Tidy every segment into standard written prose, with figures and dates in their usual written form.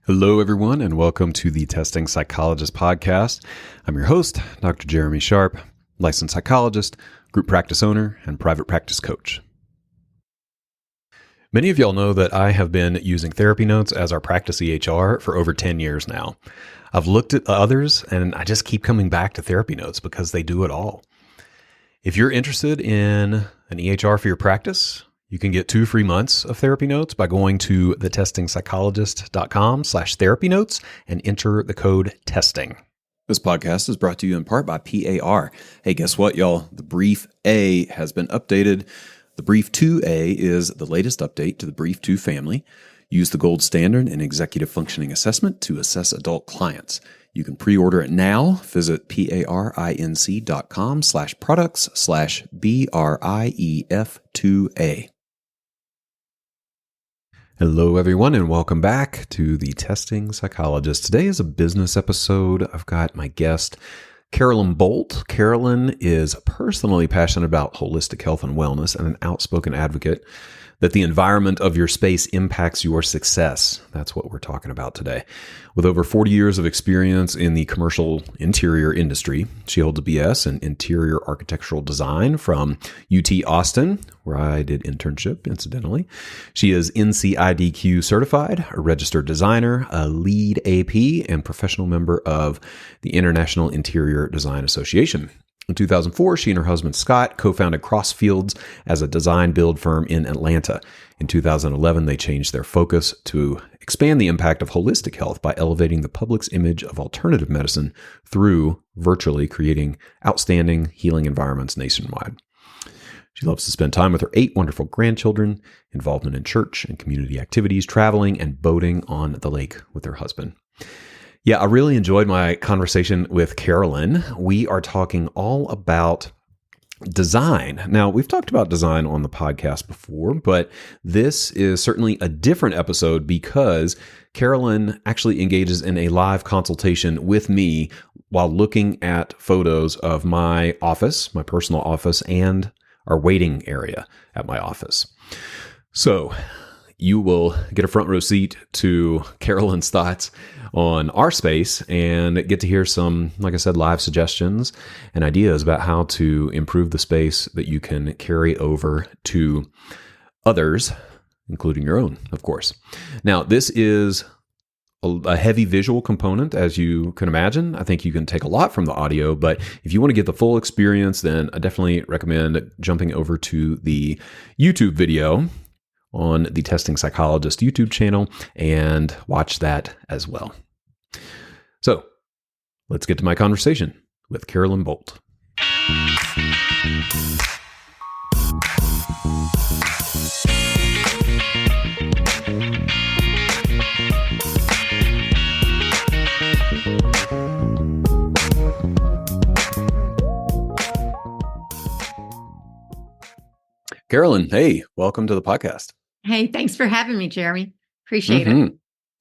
Hello, everyone, and welcome to the Testing Psychologist podcast. I'm your host, Dr. Jeremy Sharp, licensed psychologist, group practice owner, and private practice coach. Many of y'all know that I have been using therapy notes as our practice EHR for over 10 years now. I've looked at others, and I just keep coming back to therapy notes because they do it all. If you're interested in an EHR for your practice, you can get 2 free months of therapy notes by going to thetestingpsychologist.com/therapy notes and enter the code TESTING. This podcast is brought to you in part by PAR. Hey, guess what, y'all? The Brief A has been updated. The Brief 2A is the latest update to the Brief 2 family. Use the gold standard in executive functioning assessment to assess adult clients. You can pre-order it now. Visit parinc.com/products/BRIEF2A. Hello, everyone, and welcome back to the Testing Psychologist. Today is a business episode. I've got my guest, Carolyn Boldt. Carolyn is personally passionate about holistic health and wellness and an outspoken advocate that the environment of your space impacts your success. That's what we're talking about today. With over 40 years of experience in the commercial interior industry, she holds a BS in interior architectural design from UT Austin, where I did internship, incidentally. She is NCIDQ certified, a registered designer, a lead AP, and professional member of the International Interior Design Association. In 2004, she and her husband, Scott, co-founded CrossFields as a design build firm in Atlanta. In 2011, they changed their focus to expand the impact of holistic health by elevating the public's image of alternative medicine through virtually creating outstanding healing environments nationwide. She loves to spend time with her 8 wonderful grandchildren, involvement in church and community activities, traveling, and boating on the lake with her husband. Yeah, I really enjoyed my conversation with Carolyn. We are talking all about design. Now, we've talked about design on the podcast before, but this is certainly a different episode because Carolyn actually engages in a live consultation with me while looking at photos of my office, my personal office, and our waiting area at my office. So you will get a front row seat to Carolyn's thoughts on our space and get to hear some, like I said, live suggestions and ideas about how to improve the space that you can carry over to others, including your own, of course. Now, this is a heavy visual component, as you can imagine. I think you can take a lot from the audio, but if you want to get the full experience, then I definitely recommend jumping over to the YouTube video on the Testing Psychologist YouTube channel and watch that as well. So let's get to my conversation with Carolyn Boldt. Carolyn, hey, welcome to the podcast. Hey, thanks for having me, Jeremy. Appreciate it.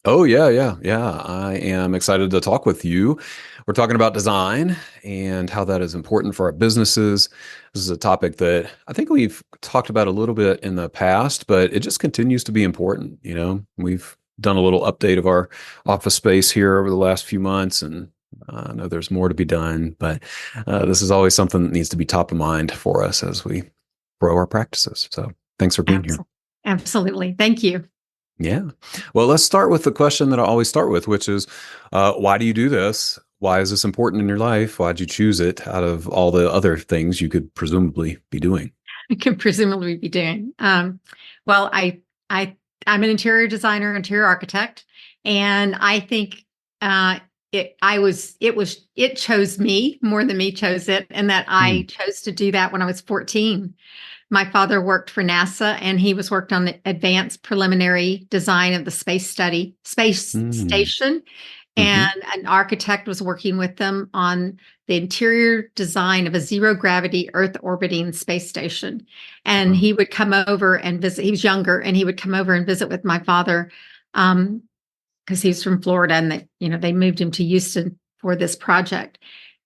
Oh, yeah. I am excited to talk with you. We're talking about design and how that is important for our businesses. This is a topic that I think we've talked about a little bit in the past, but it just continues to be important. You know, we've done a little update of our office space here over the last few months, and I know there's more to be done, but this is always something that needs to be top of mind for us as we grow our practices. So thanks for being here. Absolutely. Thank you. Yeah. Well, let's start with the question that I always start with, which is, why do you do this? Why is this important in your life? Why'd you choose it out of all the other things you could presumably be doing? Well, I'm an interior designer, interior architect, and I think it chose me more than me chose it, and that I chose to do that when I was 14. My father worked for NASA, and he worked on the advanced preliminary design of the space station. And an architect was working with them on the interior design of a zero-gravity Earth orbiting space station. And he would come over and visit. He was younger, and he would come over and visit with my father because he's from Florida, and they moved him to Houston for this project.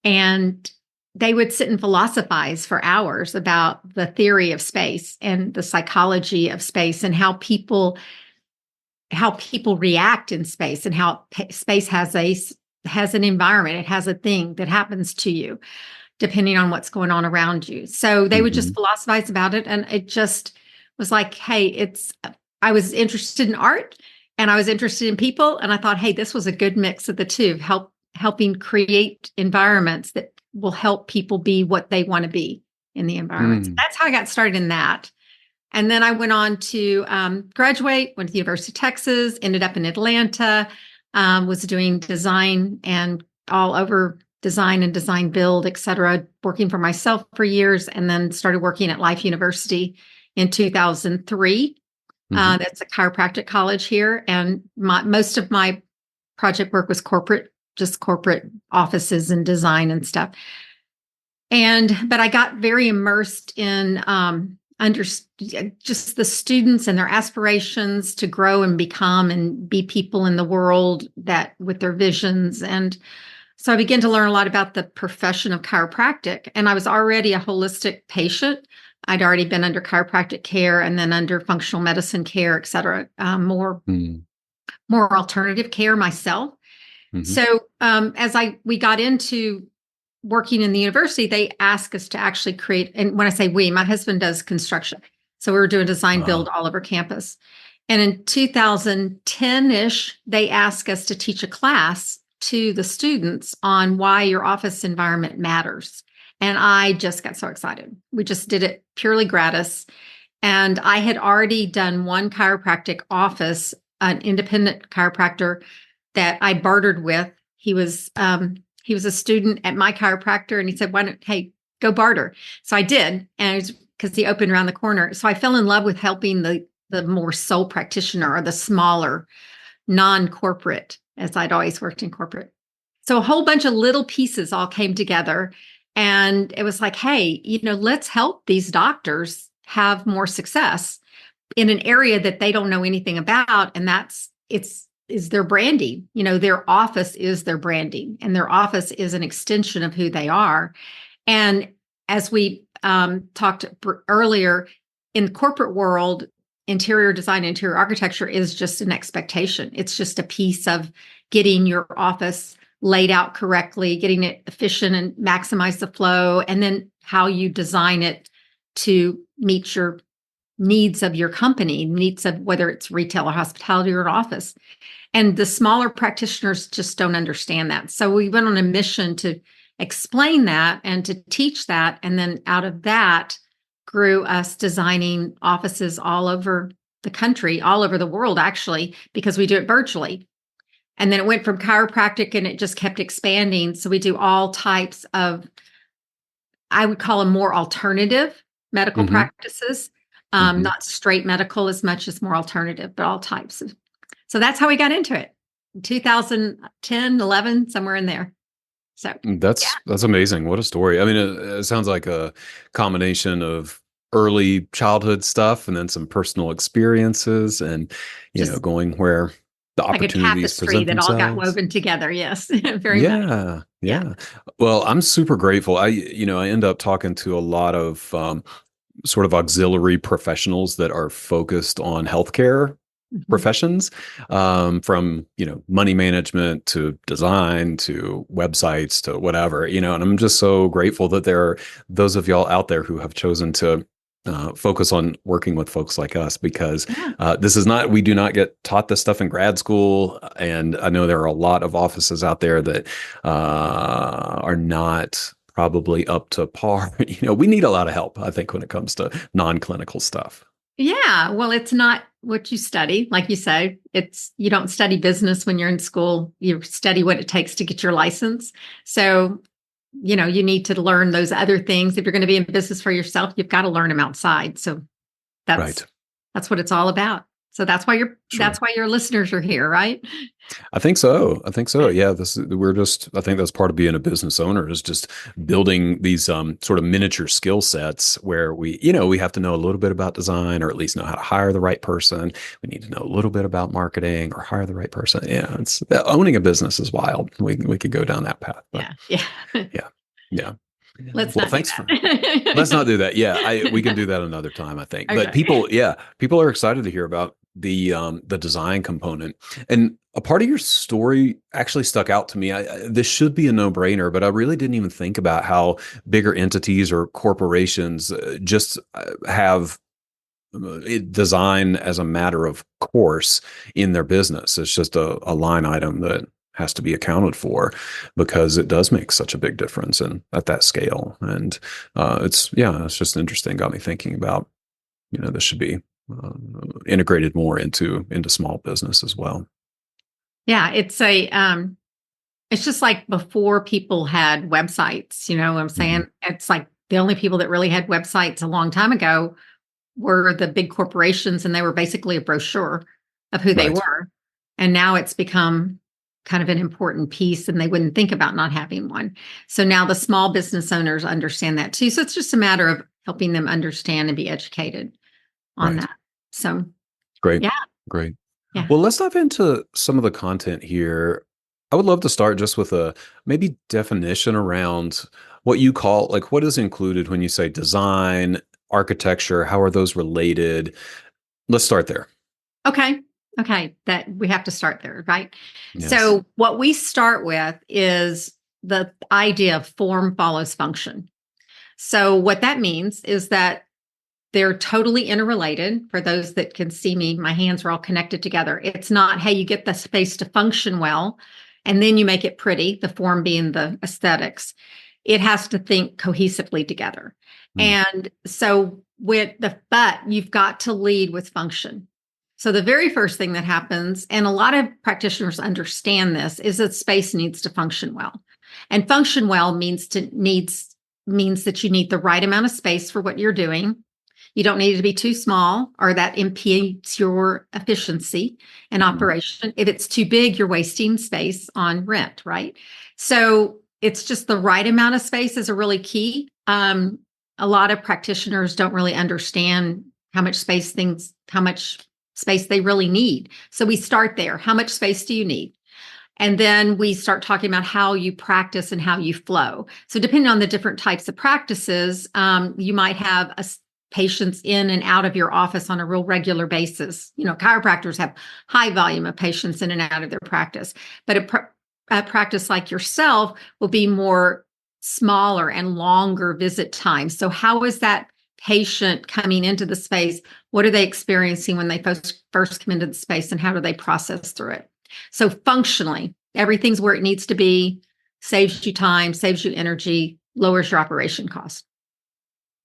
And they would sit and philosophize for hours about the theory of space and the psychology of space and how people how people react in space, and how space has an environment. It has a thing that happens to you depending on what's going on around you. So they would just philosophize about it. And it just was like, hey, I was interested in art and I was interested in people. And I thought, hey, this was a good mix of the two, helping create environments that will help people be what they want to be in the environment. So that's how I got started in that. And then I went on to graduate, went to the University of Texas, ended up in Atlanta, was doing design and all over design and design build, et cetera, working for myself for years, and then started working at Life University in 2003. That's a chiropractic college here. And most of my project work was just corporate offices and design and stuff. But I got very immersed in under just the students and their aspirations to grow and become and be people in the world that with their visions. And so I began to learn a lot about the profession of chiropractic. And I was already a holistic patient. I'd already been under chiropractic care and then under functional medicine care, et cetera, more alternative care myself. So as we got into working in the university, they asked us to actually create, and when I say we, my husband does construction. So we were doing design build all over campus. And in 2010-ish, they asked us to teach a class to the students on why your office environment matters. And I just got so excited. We just did it purely gratis. And I had already done one chiropractic office, an independent chiropractor that I bartered with. He was a student at my chiropractor, and he said, hey, go barter. So I did, and it was because he opened around the corner. So I fell in love with helping the more sole practitioner, or the smaller, non-corporate, as I'd always worked in corporate. So a whole bunch of little pieces all came together, and it was like, hey, let's help these doctors have more success in an area that they don't know anything about, and is their branding. Their office is their branding, and their office is an extension of who they are. And as we talked earlier, in the corporate world, interior design, interior architecture is just an expectation. It's just a piece of getting your office laid out correctly, getting it efficient and maximize the flow, and then how you design it to meet your needs of your company, needs of whether it's retail or hospitality or an office. And the smaller practitioners just don't understand that. So we went on a mission to explain that and to teach that. And then out of that grew us designing offices all over the country, all over the world, actually, because we do it virtually. And then it went from chiropractic and it just kept expanding. So we do all types of, I would call them more alternative medical practices, not straight medical as much as more alternative, but all types of. So that's how we got into it. 2010, 11, somewhere in there. So that's amazing. What a story. I mean, it sounds like a combination of early childhood stuff and then some personal experiences and, going where the opportunities present themselves. That all got woven together. Yes. Very much. Yeah. Well, I'm super grateful. I end up talking to a lot of sort of auxiliary professionals that are focused on healthcare professions, from, money management to design to websites to whatever, and I'm just so grateful that there are those of y'all out there who have chosen to focus on working with folks like us, because we do not get taught this stuff in grad school. And I know there are a lot of offices out there that are not probably up to par. We need a lot of help, I think, when it comes to non-clinical stuff. Yeah. Well, it's not what you study. Like you say, you don't study business when you're in school. You study what it takes to get your license. So, you need to learn those other things. If you're going to be in business for yourself, you've got to learn them outside. So that's what it's all about. So that's why your listeners are here, right? I think so. Yeah. I think that's part of being a business owner, is just building these sort of miniature skill sets where we have to know a little bit about design, or at least know how to hire the right person. We need to know a little bit about marketing or hire the right person. Yeah. Owning a business is wild. We could go down that path. But, yeah. Let's not do that. Yeah, we can do that another time, I think. Okay. But people are excited to hear about the design component. And a part of your story actually stuck out to me. This should be a no-brainer, but I really didn't even think about how bigger entities or corporations just have design as a matter of course in their business. It's just a line item that has to be accounted for because it does make such a big difference and at that scale. And it's just interesting. Got me thinking about, this should be integrated more into small business as well. Yeah, it's just like before people had websites, what I'm saying? Mm-hmm. It's like the only people that really had websites a long time ago were the big corporations, and they were basically a brochure of who they Right. were. And now it's become kind of an important piece, and they wouldn't think about not having one. So now the small business owners understand that too. So it's just a matter of helping them understand and be educated on Right. that. So Great. yeah, Great. yeah. Well, let's dive into some of the content here. I would love to start just with a maybe definition around what you call, like, what is included when you say design, architecture, how are those related? Let's start there. Okay. Okay. That we have to start there, right? Yes. So what we start with is the idea of form follows function. So what that means is that they're totally interrelated. For those that can see me, my hands are all connected together. It's not, hey, you get the space to function well, and then you make it pretty, the form being the aesthetics. It has to think cohesively together. Mm. And so but you've got to lead with function. So the very first thing that happens, and a lot of practitioners understand this, is that space needs to function well. And function well means that you need the right amount of space for what you're doing. You don't need it to be too small, or that impedes your efficiency and operation. If it's too big, you're wasting space on rent, right? So it's just the right amount of space is a really key. A lot of practitioners don't really understand how much space they really need. So we start there. How much space do you need? And then we start talking about how you practice and how you flow. So depending on the different types of practices, you might have patients in and out of your office on a real regular basis. Chiropractors have high volume of patients in and out of their practice, but a practice like yourself will be more smaller and longer visit times. So how is that patient coming into the space? What are they experiencing when they first come into the space, and how do they process through it? So functionally, everything's where it needs to be, saves you time, saves you energy, lowers your operation cost.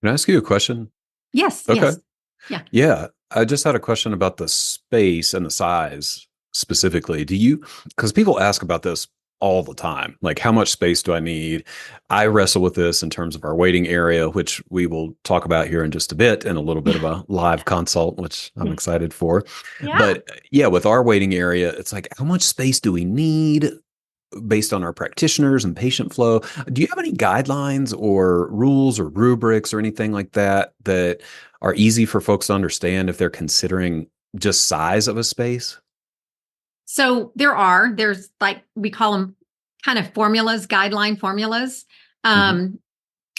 Can I ask you a question? Yes, Okay. yes. Yeah. Yeah. I just had a question about the space and the size specifically. Because people ask about this all the time. Like, how much space do I need? I wrestle with this in terms of our waiting area, which we will talk about here in just a bit, and a little bit of a live consult, which I'm excited for. Yeah. But yeah, with our waiting area, it's like, how much space do we need based on our practitioners and patient flow? Do you have any guidelines or rules or rubrics or anything like that that are easy for folks to understand if they're considering just size of a space? So there's like, we call them kind of formulas, guideline formulas. Mm-hmm.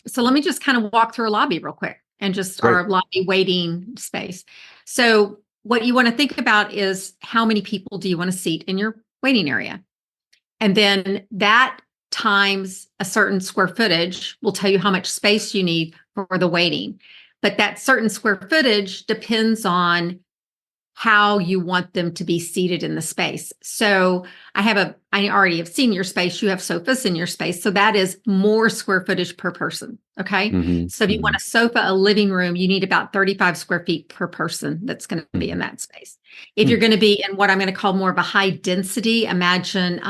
So let me just kind of walk through a lobby real quick, and just Great. our lobby waiting space. So what you want to think about is, how many people do you want to seat in your waiting area? And then that times a certain square footage will tell you how much space you need for the waiting. But that certain square footage depends on how you want them to be seated in the space. So I already have seen your space. You have sofas in your space. So that is more square footage per person. Okay. Mm-hmm. So if you want a sofa, a living room, you need about 35 square feet per person that's going to be Mm-hmm. in that space. If you're going to be in what I'm going to call more of a high density, imagine,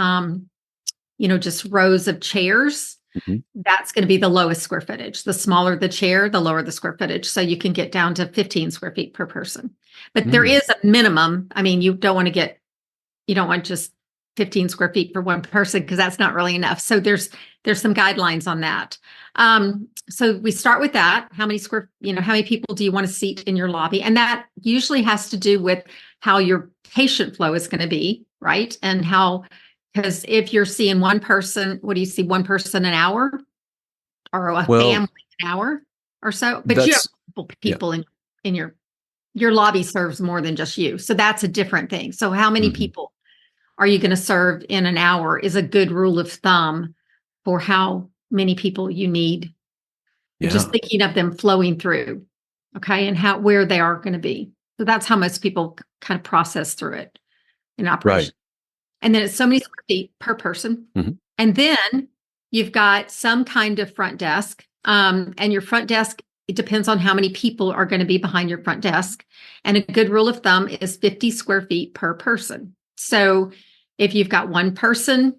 just rows of chairs. Mm-hmm. That's going to be the lowest square footage. The smaller the chair, the lower the square footage. So you can get down to 15 square feet per person. But there is a minimum. I mean, you don't want just 15 square feet for one person, because that's not really enough. So there's some guidelines on that. So we start with that. How many people do you want to seat in your lobby? And that usually has to do with how your patient flow is going to be, right? And because if you're seeing one person, what do you see? One person an hour, or a family an hour or so? But you have multiple people in your your lobby serves more than just you. So that's a different thing. So how many Hmm. people are you going to serve in an hour is a good rule of thumb for how many people you need. Just Yeah. thinking of them flowing through, okay, and where they are going to be. So that's how most people kind of process through it in Right. operation. And then it's so many square feet per person. Hmm. And then you've got some kind of front desk. And your front desk, it depends on how many people are going to be behind your front desk. And a good rule of thumb is 50 square feet per person. So if you've got one person,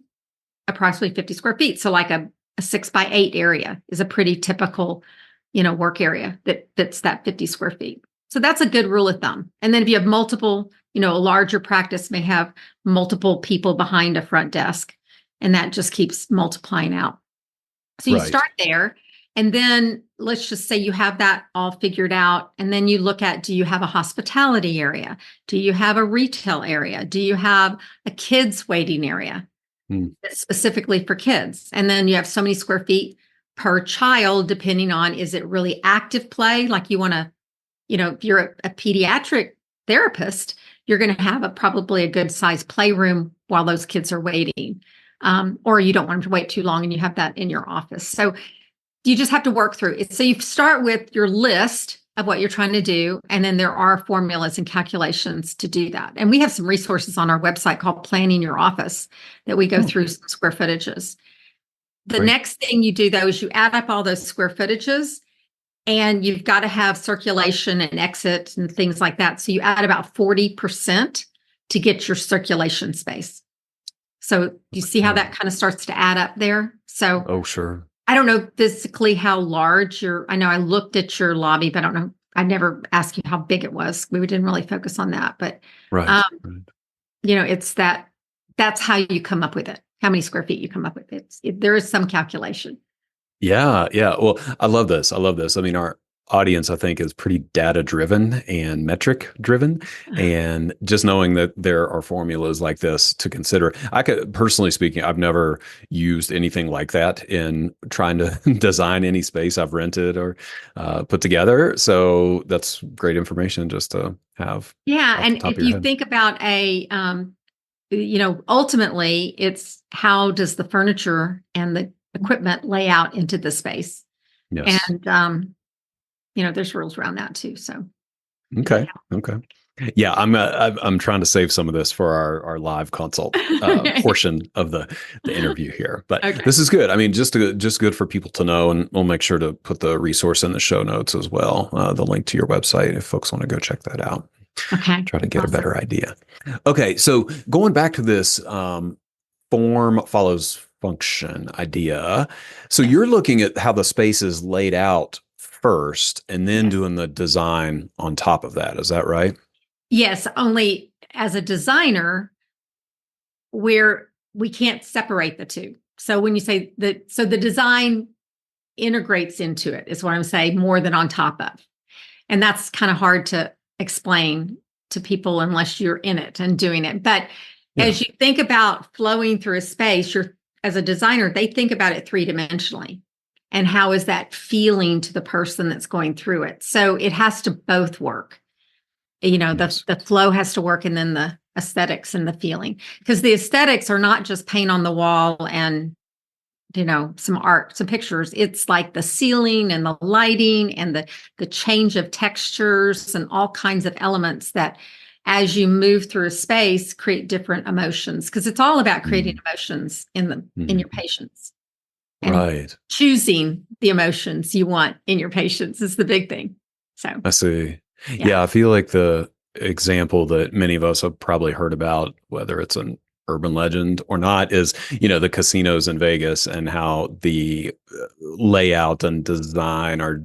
approximately 50 square feet. So like a 6x8 area is a pretty typical, work area that fits that 50 square feet. So that's a good rule of thumb. And then if you have multiple, a larger practice may have multiple people behind a front desk, and that just keeps multiplying out. So you Right. start there, and then let's just say you have that all figured out. And then you look at, do you have a hospitality area? Do you have a retail area? Do you have a kids waiting area that's specifically for kids? And then you have so many square feet per child, depending on, is it really active play? Like you want to, if you're a pediatric therapist, you're going to have probably a good sized playroom while those kids are waiting. Or you don't want them to wait too long and you have that in your office. So you just have to work through it. So you start with your list of what you're trying to do. And then there are formulas and calculations to do that. And we have some resources on our website called Planning Your Office that we go through some square footages. The next thing you do, though, is you add up all those square footages, and you've got to have circulation and exit and things like that. So you add about 40% to get your circulation space. So you see how that kind of starts to add up there? So, Oh, sure. I don't know physically how large I know I looked at your lobby, but I don't know. I never asked you how big it was. We didn't really focus on that, but, Right. it's that's how you come up with it. How many square feet you come up with there is some calculation. Yeah, yeah. Well, I love this. I love this. I mean, our audience, I think, is pretty data driven and metric driven. And just knowing that there are formulas like this to consider, I could, personally speaking, I've never used anything like that in trying to design any space I've rented or put together. So that's great information just to have Yeah. off the And top of if your you head. think about ultimately it's how does the furniture and the equipment lay out into the space? Yes. And, there's rules around that too. So, Okay. Okay. Yeah, I'm trying to save some of this for our live consult okay. portion of the interview here. But Okay. this is good. I mean, just good for people to know, and we'll make sure to put the resource in the show notes as well, the link to your website if folks want to go check that out. Okay. Try to get a Awesome. better idea. Okay, so going back to this form follows function idea. So you're looking at how the space is laid out first, and then Yes. doing the design on top of that. Is that right? Yes. Only as a designer, we can't separate the two. So when you say so the design integrates into it is what I'm saying, more than on top of. And that's kind of hard to explain to people unless you're in it and doing it. But Yeah. as you think about flowing through a space, as a designer, they think about it three-dimensionally. And how is that feeling to the person that's going through it? So it has to both work. Yes. The flow has to work, and then the aesthetics and the feeling. Because the aesthetics are not just paint on the wall and some art, some pictures. It's like the ceiling and the lighting and the change of textures and all kinds of elements that, as you move through a space, create different emotions. Because it's all about creating emotions in your patients, and Right. choosing the emotions you want in your patients is the big thing. So, I see. yeah. Yeah, I feel like the example that many of us have probably heard about, whether it's an urban legend or not, is, the casinos in Vegas and how the layout and design are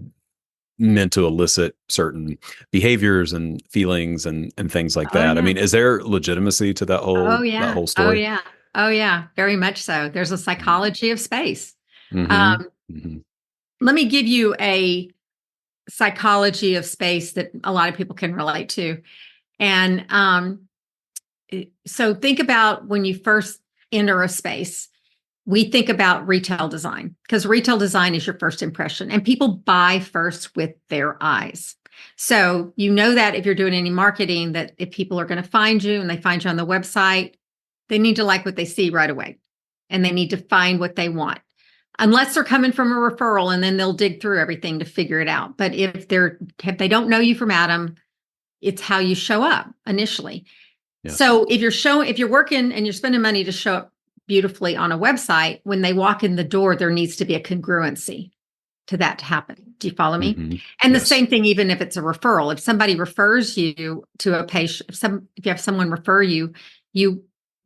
meant to elicit certain behaviors and feelings and things like Oh that. I yeah. mean, is there legitimacy to that Oh whole yeah. Oh story? yeah. Oh yeah. Very much so. There's a psychology of space. Mm-hmm. Um, Mm-hmm. Let me give you a psychology of space that a lot of people can relate to. And so think about when you first enter a space, we think about retail design, because retail design is your first impression, and people buy first with their eyes. So you know that if you're doing any marketing, that if people are going to find you and they find you on the website, they need to like what they see right away. And they need to find what they want. Unless they're coming from a referral, and then they'll dig through everything to figure it out. But if they don't know you from Adam, it's how you show up initially. Yes. So if you're working and you're spending money to show up beautifully on a website, when they walk in the door, there needs to be a congruency to that to happen. Do you follow me? Mm-hmm. And the same thing, even if it's a referral, if somebody refers you to a patient, if you have someone refer you,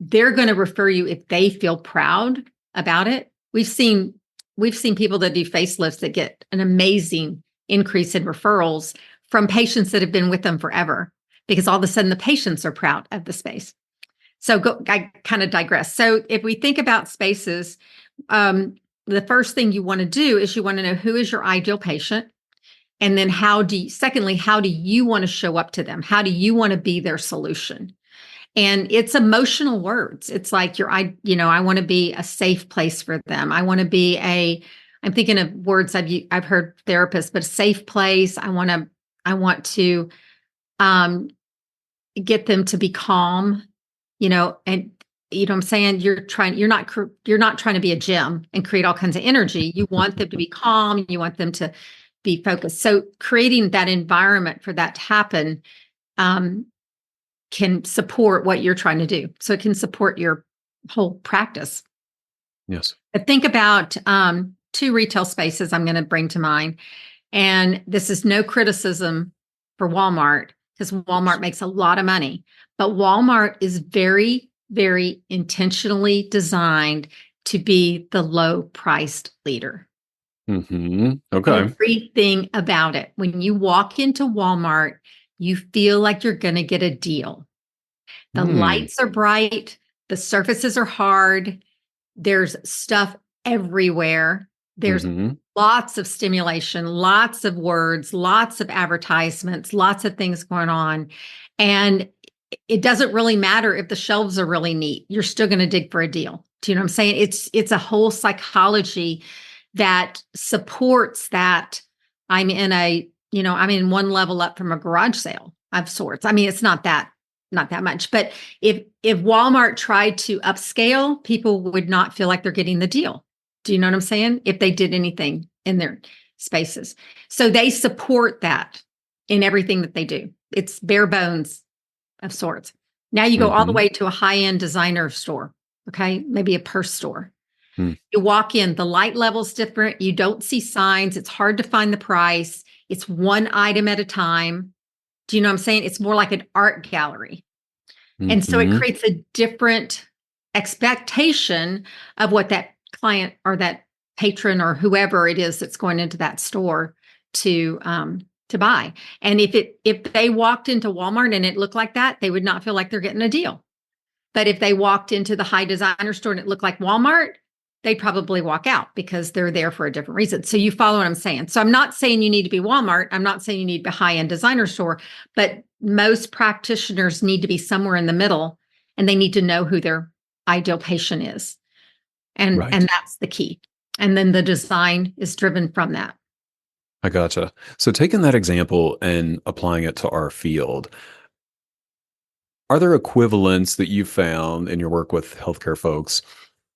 they're going to refer you if they feel proud about it. We've seen people that do facelifts that get an amazing increase in referrals from patients that have been with them forever, because all of a sudden the patients are proud of the space. So I kind of digress. So if we think about spaces, the first thing you want to do is you want to know who is your ideal patient. And then how do you want to show up to them? How do you want to be their solution? And it's emotional words. It's like I want to be a safe place for them. I want to be I'm thinking of words I've heard therapists, but a safe place. I want to get them to be calm, and what I'm saying? You're not trying to be a gym and create all kinds of energy. You want them to be calm. You want them to be focused. So creating that environment for that to happen, can support what you're trying to do. So it can support your whole practice. Yes. But think about two retail spaces I'm going to bring to mind. And this is no criticism for Walmart, because Walmart makes a lot of money. But Walmart is very, very intentionally designed to be the low-priced leader. Mm-hmm. Okay. Everything about it. When you walk into Walmart, you feel like you're going to get a deal. The lights are bright. The surfaces are hard. There's stuff everywhere. There's lots of stimulation, lots of words, lots of advertisements, lots of things going on. And it doesn't really matter if the shelves are really neat. You're still going to dig for a deal. Do you know what I'm saying? It's a whole psychology that supports that. I'm in one level up from a garage sale of sorts. I mean, it's not that much, but if Walmart tried to upscale, people would not feel like they're getting the deal. Do you know what I'm saying? If they did anything in their spaces. So they support that in everything that they do. It's bare bones of sorts. Now you go all the way to a high-end designer store, okay? Maybe a purse store. You walk in, the light level's different. You don't see signs. It's hard to find the price. It's one item at a time. Do you know what I'm saying? It's more like an art gallery. And so it creates a different expectation of what that client or that patron or whoever it is that's going into that store to buy. And if they walked into Walmart and it looked like that, they would not feel like they're getting a deal. But if they walked into the high designer store and it looked like Walmart, they'd probably walk out because they're there for a different reason. So you follow what I'm saying? So I'm not saying you need to be Walmart. I'm not saying you need to be a high-end designer store, but most practitioners need to be somewhere in the middle, and they need to know who their ideal patient is. And that's the key. And then the design is driven from that. I gotcha. So taking that example and applying it to our field, are there equivalents that you found in your work with healthcare folks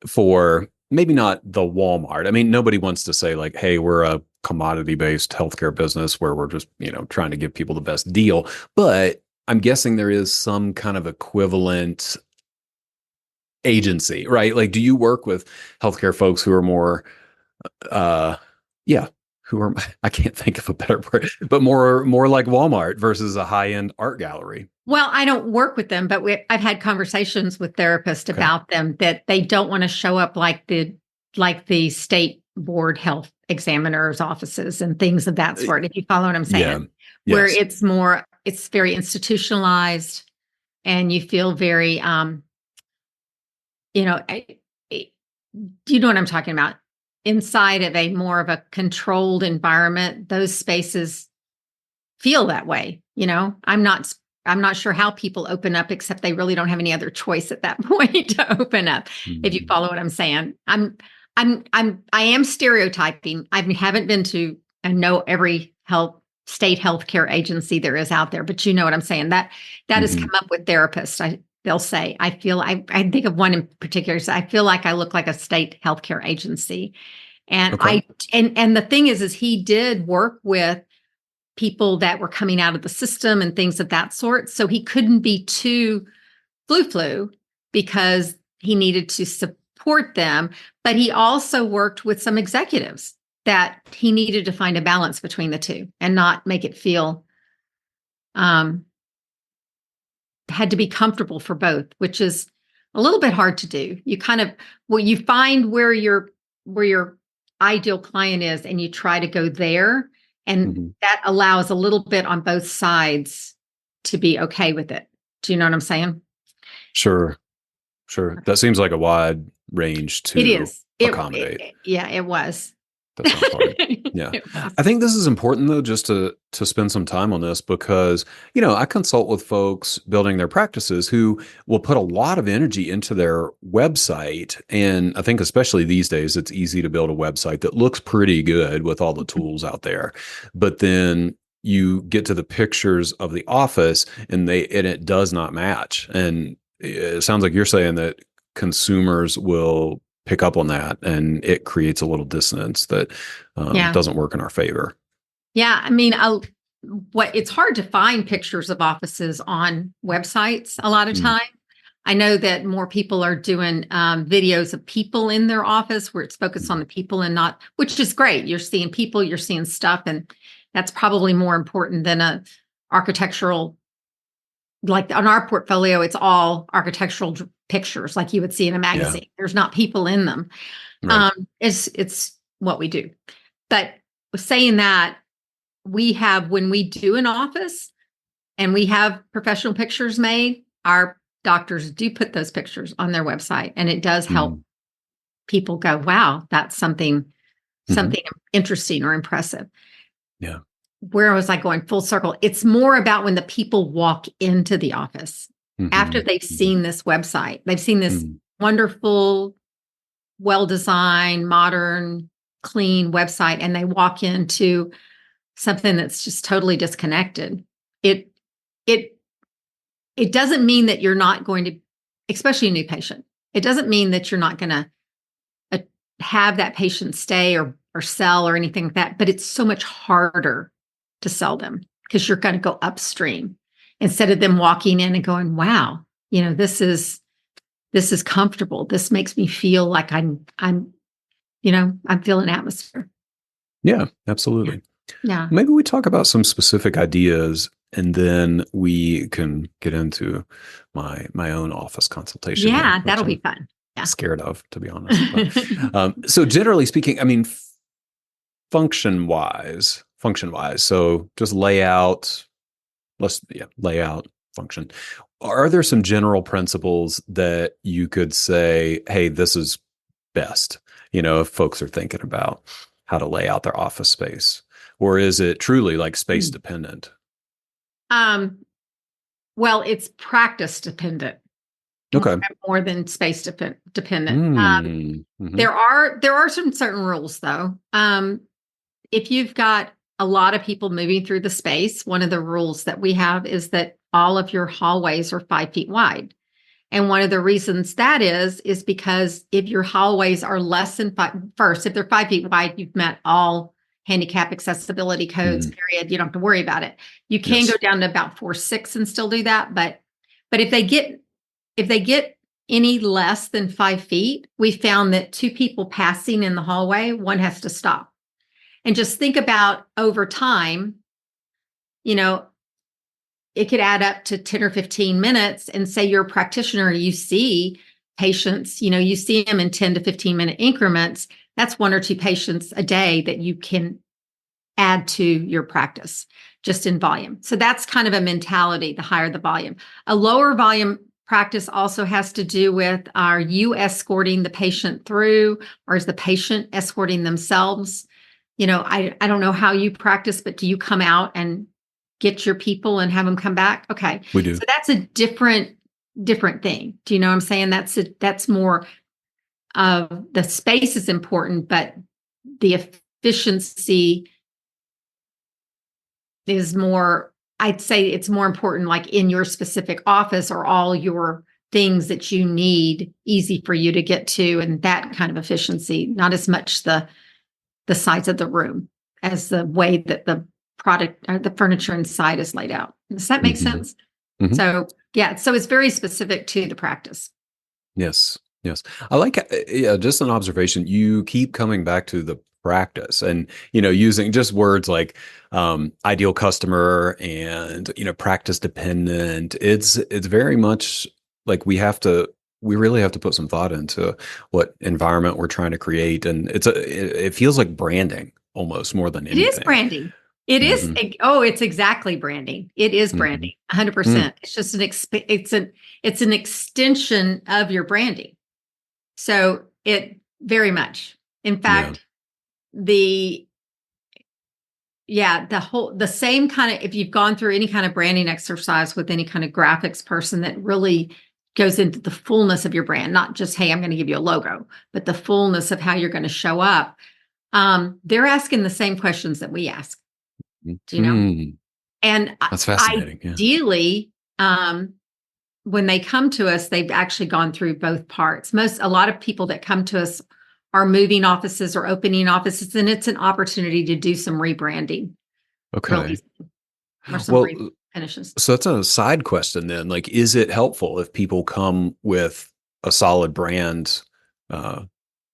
for maybe not the Walmart? I mean, nobody wants to say like, hey, we're a commodity-based healthcare business where we're just, trying to give people the best deal. But I'm guessing there is some kind of equivalent agency, right? Like, do you work with healthcare folks who are more, I can't think of a better word, but more like Walmart versus a high-end art gallery? Well, I don't work with them, but I've had conversations with therapists about them, that they don't want to show up like the state board health examiners' offices and things of that sort, if you follow what I'm saying. Yeah. Where it's very institutionalized, and you feel very, you know what I'm talking about? Inside of more of a controlled environment, those spaces feel that way. I'm not sure how people open up, except they really don't have any other choice at that point to open up. If you follow what I'm saying, I am stereotyping. I haven't been to and know every health state healthcare agency there is out there, but you know what I'm saying. That has come up with therapists. They'll say, I think of one in particular. So I feel like I look like a state healthcare agency. And Okay. and the thing is he did work with people that were coming out of the system and things of that sort. So he couldn't be too flu because he needed to support them. But he also worked with some executives that he needed to find a balance between the two and not make it feel had to be comfortable for both, which is a little bit hard to do. You kind of, you find where your ideal client is and you try to go there. And that allows a little bit on both sides to be okay with it. Do you know what I'm saying? Sure. That seems like a wide range to accommodate. It was. That sounds hard. Yeah. I think this is important though, just to spend some time on this because, I consult with folks building their practices who will put a lot of energy into their website. And I think especially these days, it's easy to build a website that looks pretty good with all the tools out there. But then you get to the pictures of the office and it does not match. And it sounds like you're saying that consumers will pick up on that and it creates a little dissonance that doesn't work in our favor. Yeah. I mean, it's hard to find pictures of offices on websites a lot of time. I know that more people are doing videos of people in their office where it's focused on the people and not, which is great. You're seeing people, you're seeing stuff, and that's probably more important than a architectural, like on our portfolio, it's all architectural pictures like you would see in a magazine. There's not people in them. Right. It's what we do. But saying that, when we do an office and we have professional pictures made, our doctors do put those pictures on their website, and it does help people go, wow, that's something interesting or impressive. Yeah. Where was I going full circle? It's more about when the people walk into the office after they've seen this website, they've seen this wonderful, well-designed, modern, clean website, and they walk into something that's just totally disconnected. It doesn't mean that you're not going to, especially a new patient, it doesn't mean that you're not going to have that patient stay or sell or anything like that, but it's so much harder to sell them because you're going to go upstream instead of them walking in and going, wow, this is comfortable. This makes me feel like I'm feeling atmosphere. Yeah, absolutely. Yeah. Maybe we talk about some specific ideas and then we can get into my own office consultation. Yeah, that'll be fun. Yeah. Scared of, to be honest. But, so generally speaking, I mean, function wise, so just layout, layout, function. Are there some general principles that you could say, hey, this is best, if folks are thinking about how to lay out their office space? Or is it truly like space dependent? Well, it's practice dependent. Okay. More than space dependent. There are some certain rules though. If you've got a lot of people moving through the space, one of the rules that we have is that all of your hallways are 5 feet wide. And one of the reasons that is because if your hallways are less than if they're 5 feet wide, you've met all handicap accessibility codes, period. You don't have to worry about it. You can go down to about 4.6 and still do that. But if they get any less than 5 feet, we found that 2 people passing in the hallway, one has to stop. And just think about over time, it could add up to 10 or 15 minutes. And say you're a practitioner, you see patients, you see them in 10 to 15 minute increments. That's 1 or 2 patients a day that you can add to your practice just in volume. So that's kind of a mentality, the higher the volume. A lower volume practice also has to do with, are you escorting the patient through, or is the patient escorting themselves? I don't know how you practice, but do you come out and get your people and have them come back? Okay. We do. So that's a different thing. Do you know what I'm saying? That's more of the space is important, but the efficiency is more, I'd say it's more important like in your specific office or all your things that you need easy for you to get to, and that kind of efficiency, not as much the size of the room as the way that the product or the furniture inside is laid out. Does that make sense? So yeah, so it's very specific to the practice. Yes. Yes. I like, just an observation. You keep coming back to the practice and, using just words like, ideal customer and, practice dependent. It's very much like we really have to put some thought into what environment we're trying to create. And it feels like branding almost more than It is anything. branding. It is. It's exactly branding. It is branding, 100%. It's just it's an extension of your branding. So it very much, in fact, the same kind of, if you've gone through any kind of branding exercise with any kind of graphics person that really goes into the fullness of your brand, not just, hey, I'm going to give you a logo, but the fullness of how you're going to show up. They're asking the same questions that we ask, and that's fascinating. Ideally, when they come to us, they've actually gone through both parts. A lot of people that come to us are moving offices or opening offices, and it's an opportunity to do some rebranding. Okay. Or some finishes. So that's a side question then. Like, is it helpful if people come with a solid brand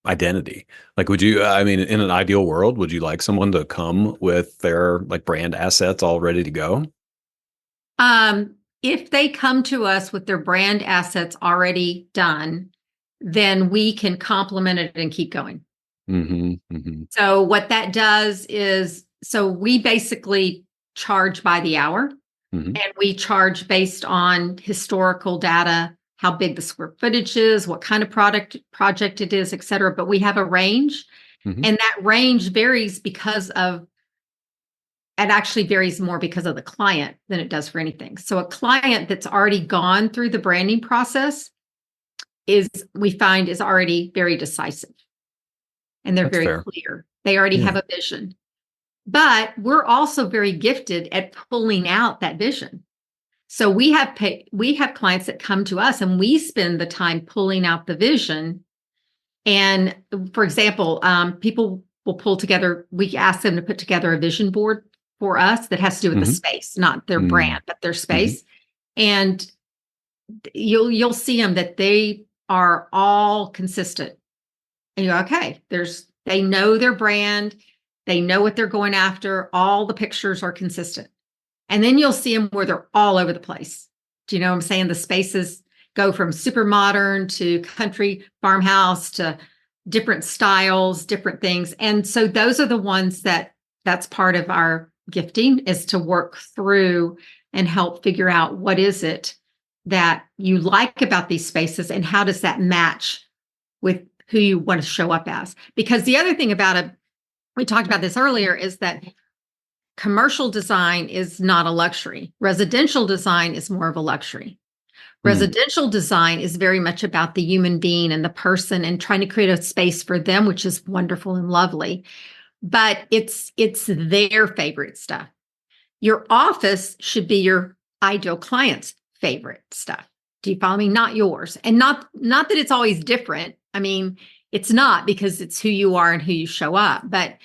identity? Like, in an ideal world, would you like someone to come with their like brand assets all ready to go? If they come to us with their brand assets already done, then we can complement it and keep going. So what that does is, so we basically charge by the hour, and we charge based on historical data, how big the square footage is, what kind of project it is, et cetera. But we have a range, and that range varies it actually varies more because of the client than it does for anything. So a client that's already gone through the branding process we find is already very decisive, and they're very clear. They already have a vision. But we're also very gifted at pulling out that vision. So we have clients that come to us, and we spend the time pulling out the vision. And for example, people will pull together. We ask them to put together a vision board for us that has to do with the space, not their brand, but their space. And you'll see them that they are all consistent. And you go, okay, they know their brand. They know what they're going after. All the pictures are consistent. And then you'll see them where they're all over the place. Do you know what I'm saying? The spaces go from super modern to country farmhouse to different styles, different things. And so those are the ones that's part of our gifting, is to work through and help figure out what is it that you like about these spaces and how does that match with who you want to show up as. Because the other thing about we talked about this earlier, is that commercial design is not a luxury. Residential design is more of a luxury. Residential design is very much about the human being and the person and trying to create a space for them, which is wonderful and lovely. But it's their favorite stuff. Your office should be your ideal client's favorite stuff. Do you follow me? Not yours. And not that it's always different. I mean, it's not, because it's who you are and who you show up. But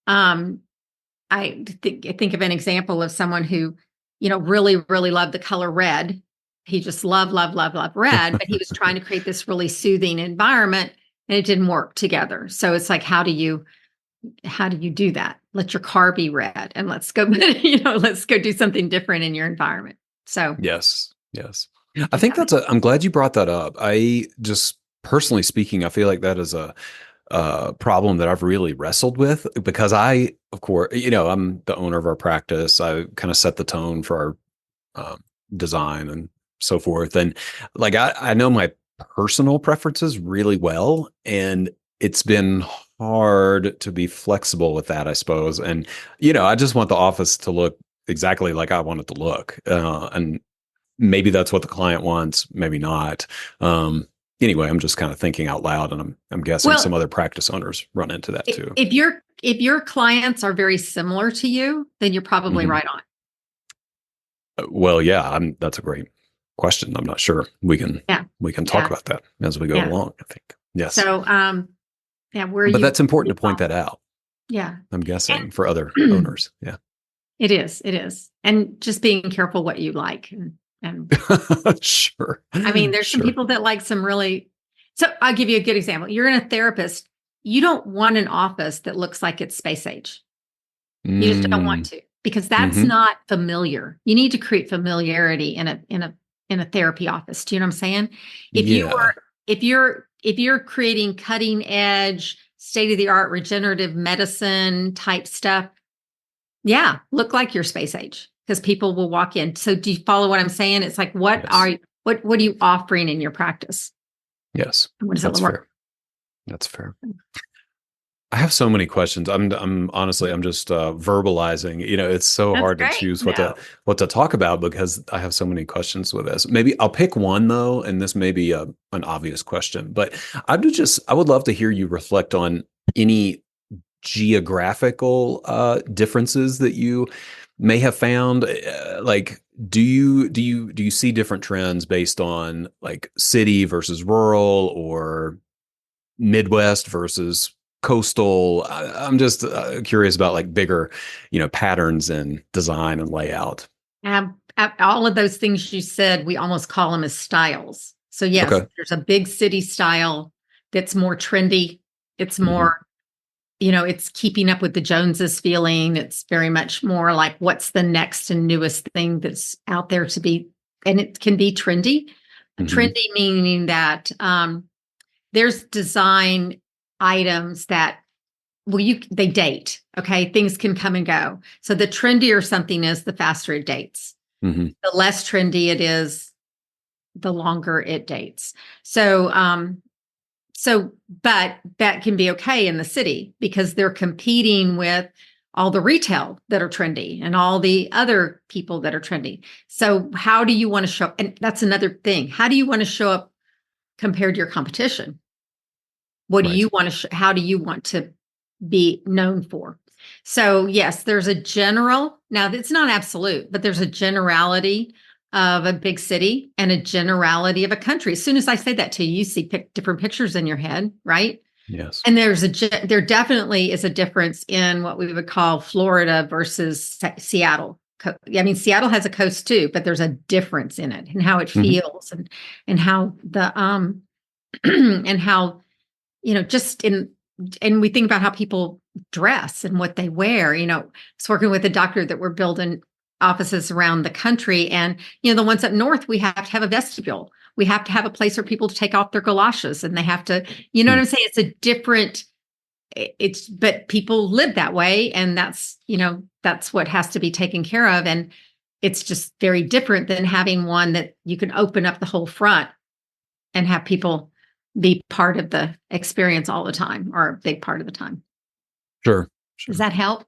I think of an example of someone who, really, really loved the color red. He just loved red, but he was trying to create this really soothing environment, and it didn't work together. So it's like, how do you do that? Let your car be red, and let's go do something different in your environment. So yes. I think I'm glad you brought that up. I just, personally speaking, I feel like that is a problem that I've really wrestled with, because of course, I'm the owner of our practice. I kind of set the tone for our design and so forth. And like, I know my personal preferences really well, and it's been hard to be flexible with that, I suppose. And, I just want the office to look exactly like I want it to look. And maybe that's what the client wants, maybe not. Anyway, I'm just kind of thinking out loud, and I'm guessing some other practice owners run into that too. If your clients are very similar to you, then you're probably right on. Well, yeah, that's a great question. I'm not sure. Yeah. We can talk Yeah. about that as we go Yeah. along, I think. Yes. So, yeah, But that's important to point that out, Yeah. I'm guessing, for other And owners. Yeah. it is. It is. And just being careful what you like. And Sure. I mean, there's some Sure. people that like some really, so I'll give you a good example. You're in a therapist. You don't want an office that looks like it's space age. You just don't want to, because that's Mm-hmm. not familiar. You need to create familiarity in a therapy office. Do you know what I'm saying? If you Yeah. were, if you're creating cutting edge, state of the art regenerative medicine type stuff, yeah, look like you're space age because people will walk in. So do you follow what I'm saying? It's like, what Yes. are you offering in your practice? Yes. And what does That's it look? fair. That's fair. I have so many questions. I'm honestly, I'm just verbalizing. It's so That's hard to great. choose No. what to talk about because I have so many questions with this. Maybe I'll pick one though, and this may be an obvious question, but I would love to hear you reflect on any geographical differences that you may have found. Like, do you see different trends based on like city versus rural or Midwest versus coastal? I'm just curious about like bigger, patterns in design and layout. All of those things you said, we almost call them as styles. So yes, Okay. there's a big city style that's more trendy. It's Hmm. more, it's keeping up with the Joneses feeling. It's very much more like what's the next and newest thing that's out there to be, and it can be trendy. Hmm. Trendy meaning that there's design items that they date. Okay, things can come and go. So the trendier something is, the faster it dates. Hmm. The less trendy it is, the longer it dates. But that can be okay in the city because they're competing with all the retail that are trendy and all the other people that are trendy. So how do you want to show? And that's another thing. How do you want to show up compared to your competition? What do Right. you want to? How do you want to be known for? So yes, there's a general. Now it's not absolute, but there's a generality of a big city and a generality of a country. As soon as I say that to you, you see different pictures in your head, right? Yes. And there definitely is a difference in what we would call Florida versus Seattle. I mean, Seattle has a coast too, but there's a difference in it and how it Hmm. feels and how the and how just and we think about how people dress and what they wear. I was working with a doctor that we're building offices around the country, and the ones up north, we have to have a vestibule. We have to have a place for people to take off their galoshes, and they have to, what I'm saying? It's a different. But people live that way, and that's what has to be taken care of, and it's just very different than having one that you can open up the whole front and have people be part of the experience all the time or a big part of the time. Sure. Does Sure. that help?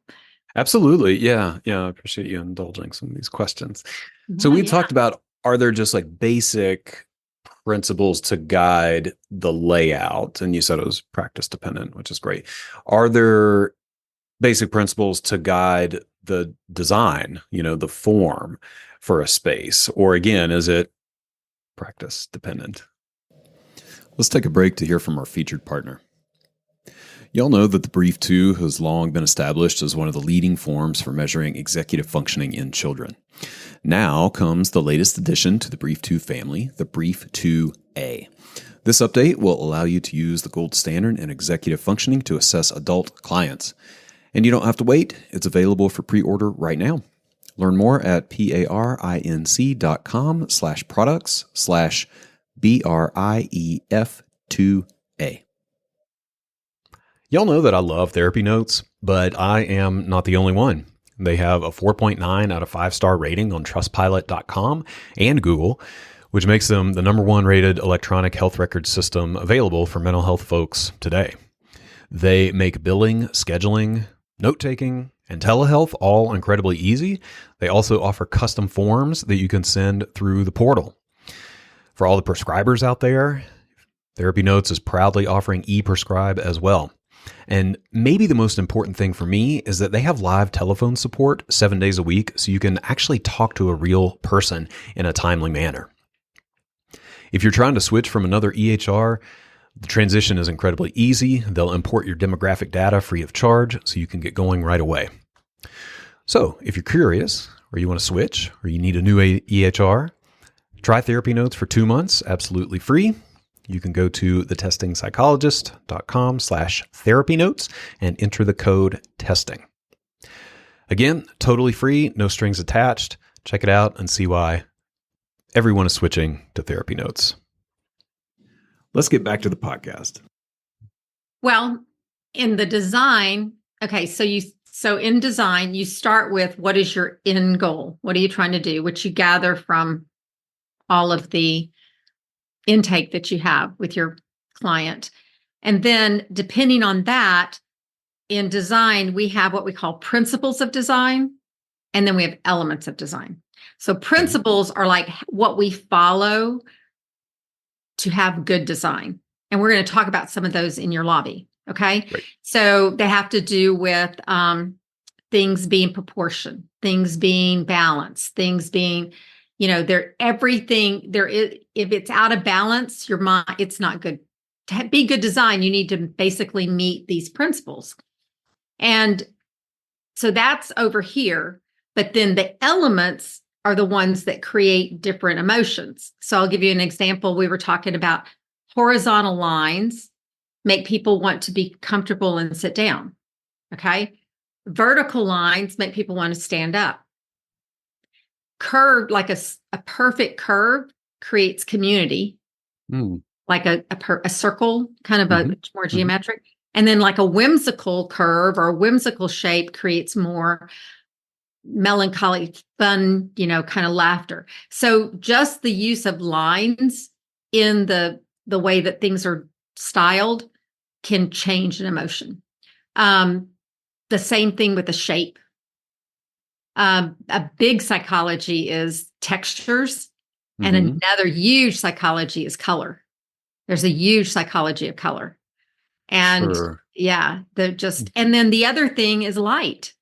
Absolutely. Yeah. Yeah. I appreciate you indulging some of these questions. So Yeah, we yeah. talked about, are there just like basic principles to guide the layout? And you said it was practice dependent, which is great. Are there basic principles to guide the design, the form for a space? Or again, is it practice dependent? Let's take a break to hear from our featured partner. Y'all know that the Brief 2 has long been established as one of the leading forms for measuring executive functioning in children. Now comes the latest addition to the Brief 2 family, the Brief 2A. This update will allow you to use the gold standard in executive functioning to assess adult clients. And you don't have to wait. It's available for pre-order right now. Learn more at parinc.com/products/BRIEF2A. Y'all know that I love therapy notes, but I am not the only one. They have a 4.9 out of 5-star rating on trustpilot.com and Google, which makes them the #1 rated electronic health record system available for mental health folks today. They make billing, scheduling, note-taking, and telehealth all incredibly easy. They also offer custom forms that you can send through the portal. For all the prescribers out there, Therapy Notes is proudly offering e-prescribe as well. And maybe the most important thing for me is that they have live telephone support 7 days a week, so you can actually talk to a real person in a timely manner. If you're trying to switch from another EHR, the transition is incredibly easy. They'll import your demographic data free of charge, so you can get going right away. So if you're curious, or you want to switch, or you need a new EHR, try Therapy Notes for 2 months, absolutely free. You can go to thetestingpsychologist.com/therapy notes and enter the code TESTING. Again, totally free, no strings attached. Check it out and see why everyone is switching to Therapy Notes. Let's get back to the podcast. Well, in the design, okay, so in design, you start with what is your end goal? What are you trying to do? Which you gather from all of the intake that you have with your client. And then depending on that, in design, we have what we call principles of design, and then we have elements of design. So principles are like what we follow to have good design. And we're going to talk about some of those in your lobby. Okay. Right. So they have to do with things being proportion, things being balanced, things being, they're everything there is. If it's out of balance, your mind, it's not good. To be good design, you need to basically meet these principles. And so that's over here. But then the elements are the ones that create different emotions. So I'll give you an example. We were talking about horizontal lines make people want to be comfortable and sit down. Okay. Vertical lines make people want to stand up. Curved, like a perfect curve, creates community, like a circle, kind of a more geometric. And then like a whimsical curve or a whimsical shape creates more melancholy, fun, kind of laughter. So just the use of lines in the way that things are styled can change an emotion. The same thing with the shape. A big psychology is textures, and another huge psychology is color. There's a huge psychology of color. And and then the other thing is light.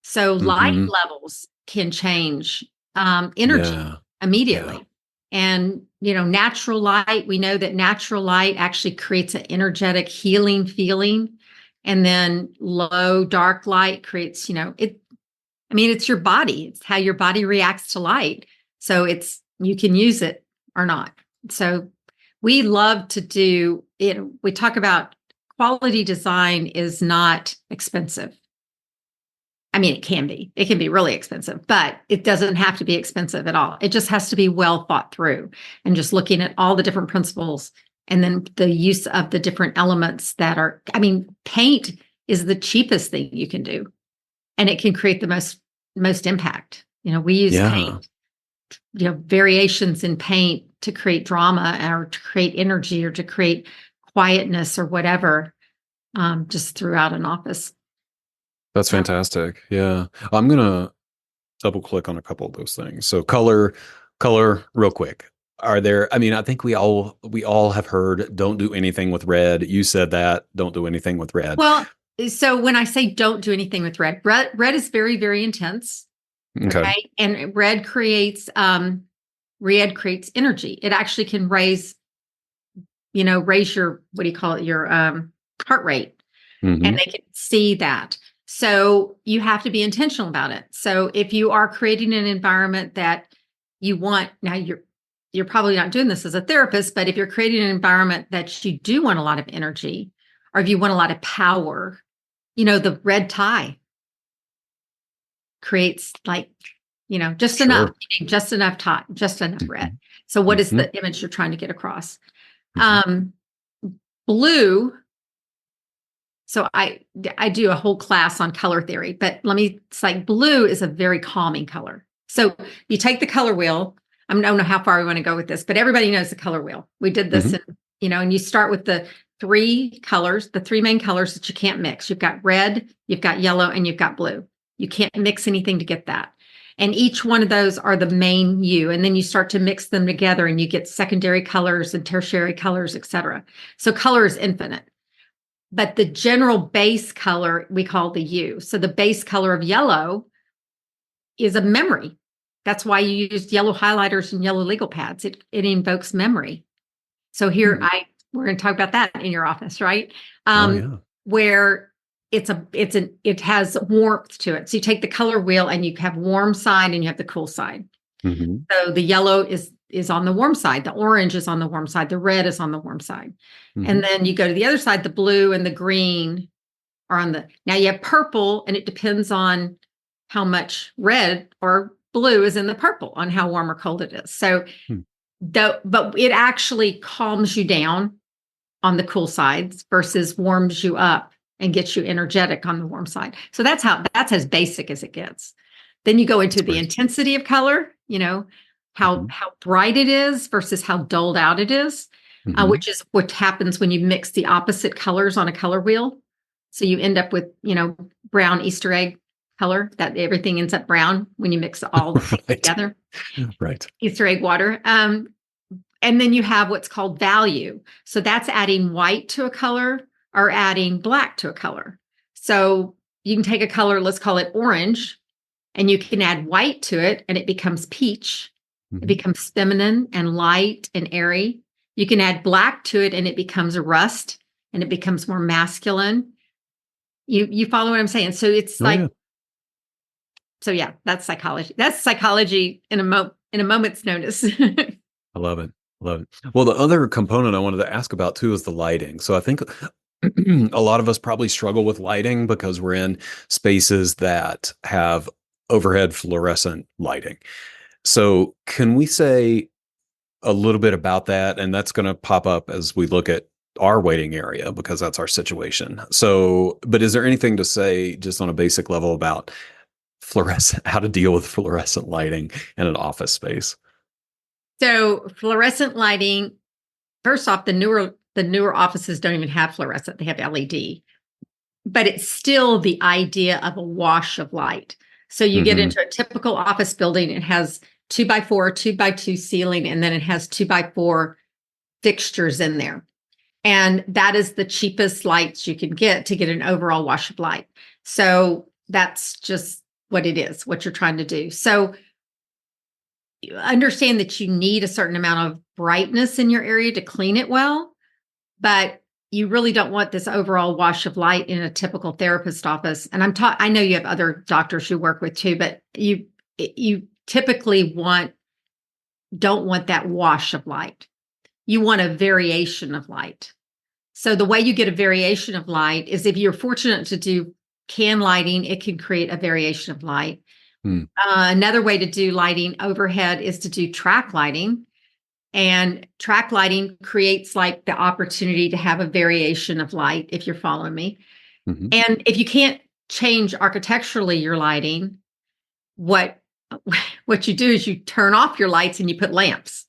So light levels can change energy immediately. Yeah. And, natural light, we know that natural light actually creates an energetic healing feeling. And then low dark light creates, it's your body. It's how your body reacts to light. So you can use it or not. So we love to do it. We talk about quality design is not expensive. I mean, it can be really expensive, but it doesn't have to be expensive at all. It just has to be well thought through and just looking at all the different principles and then the use of the different elements paint is the cheapest thing you can do. And it can create the most impact. We use paint, variations in paint to create drama or to create energy or to create quietness or whatever, just throughout an office. That's fantastic. Yeah. I'm going to double click on a couple of those things. So color real quick. Are there, I think we all have heard, don't do anything with red. You said that, don't do anything with red. Well, so when I say don't do anything with red is very, very intense. Okay. And red creates energy. It actually can raise your, what do you call it? Your heart rate. And they can see that. So you have to be intentional about it. So if you are creating an environment that you want, now you're probably not doing this as a therapist, but if you're creating an environment that you do want a lot of energy, or if you want a lot of power, the red tie creates just enough tie, just enough red. So what is the image you're trying to get across? Blue. So I do a whole class on color theory, but it's like blue is a very calming color. So you take the color wheel. I don't know how far we want to go with this, but everybody knows the color wheel. We did this, and you start with the three main colors that you can't mix. You've got red, you've got yellow, and you've got blue. You can't mix anything to get that. And each one of those are the main you. And then you start to mix them together and you get secondary colors and tertiary colors, et cetera. So color is infinite. but the general base color we call the hue. So the base color of yellow is a memory. That's why you use yellow highlighters and yellow legal pads. It invokes memory. So here we're going to talk about that in your office, right? Where it has warmth to it. So you take the color wheel and you have warm side and you have the cool side. Mm-hmm. So the yellow is on the warm side. The orange is on the warm side. The red is on the warm side. Mm-hmm. And then you go to the other side, the blue and the green are on now you have purple, and it depends on how much red or blue is in the purple on how warm or cold it is. So but it actually calms you down on the cool sides versus warms you up and gets you energetic on the warm side. So that's as basic as it gets. Then you go into the intensity of color, how bright it is versus how dulled out it is, which is what happens when you mix the opposite colors on a color wheel. So you end up with, brown Easter egg color, that everything ends up brown when you mix all the things together. Right. Easter egg water. And then you have what's called value. So that's adding white to a color or adding black to a color. So you can take a color, let's call it orange, and you can add white to it and it becomes peach. It becomes feminine and light and airy. You can add black to it and it becomes rust and it becomes more masculine. You follow what I'm saying? So it's so yeah, that's psychology. That's psychology in a moment's notice. I love it. Love it. Well, the other component I wanted to ask about too is the lighting. So I think a lot of us probably struggle with lighting because we're in spaces that have overhead fluorescent lighting. So can we say a little bit about that? And that's going to pop up as we look at our waiting area because that's our situation. So, but is there anything to say just on a basic level about how to deal with fluorescent lighting in an office space? So fluorescent lighting, first off, the newer offices don't even have fluorescent. They have LED, but it's still the idea of a wash of light. So you get into a typical office building, it has 2x4, 2x2 ceiling, and then it has 2x4 fixtures in there. And that is the cheapest lights you can get to get an overall wash of light. So that's just what it is, what you're trying to do. So understand that you need a certain amount of brightness in your area to clean it well, but you really don't want this overall wash of light in a typical therapist office. And I know you have other doctors you work with too, but you typically don't want that wash of light. You want a variation of light. So the way you get a variation of light is if you're fortunate to do can lighting, it can create a variation of light. Another way to do lighting overhead is to do track lighting. And track lighting creates like the opportunity to have a variation of light, if you're following me. And if you can't change architecturally your lighting, what you do is you turn off your lights and you put lamps.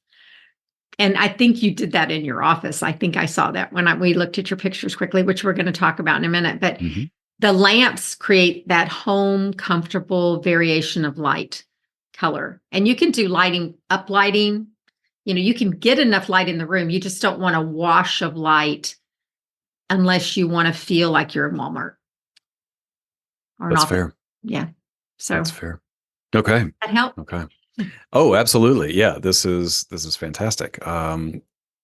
And I think you did that in your office. I think I saw that when we looked at your pictures quickly, which we're going to talk about in a minute. But the lamps create that home, comfortable variation of light color. And you can do uplighting. You can get enough light in the room. You just don't want a wash of light unless you want to feel like you're in Walmart. That's fair. Yeah. So that's fair. Okay. That help? Okay. Oh, absolutely. Yeah. This is fantastic.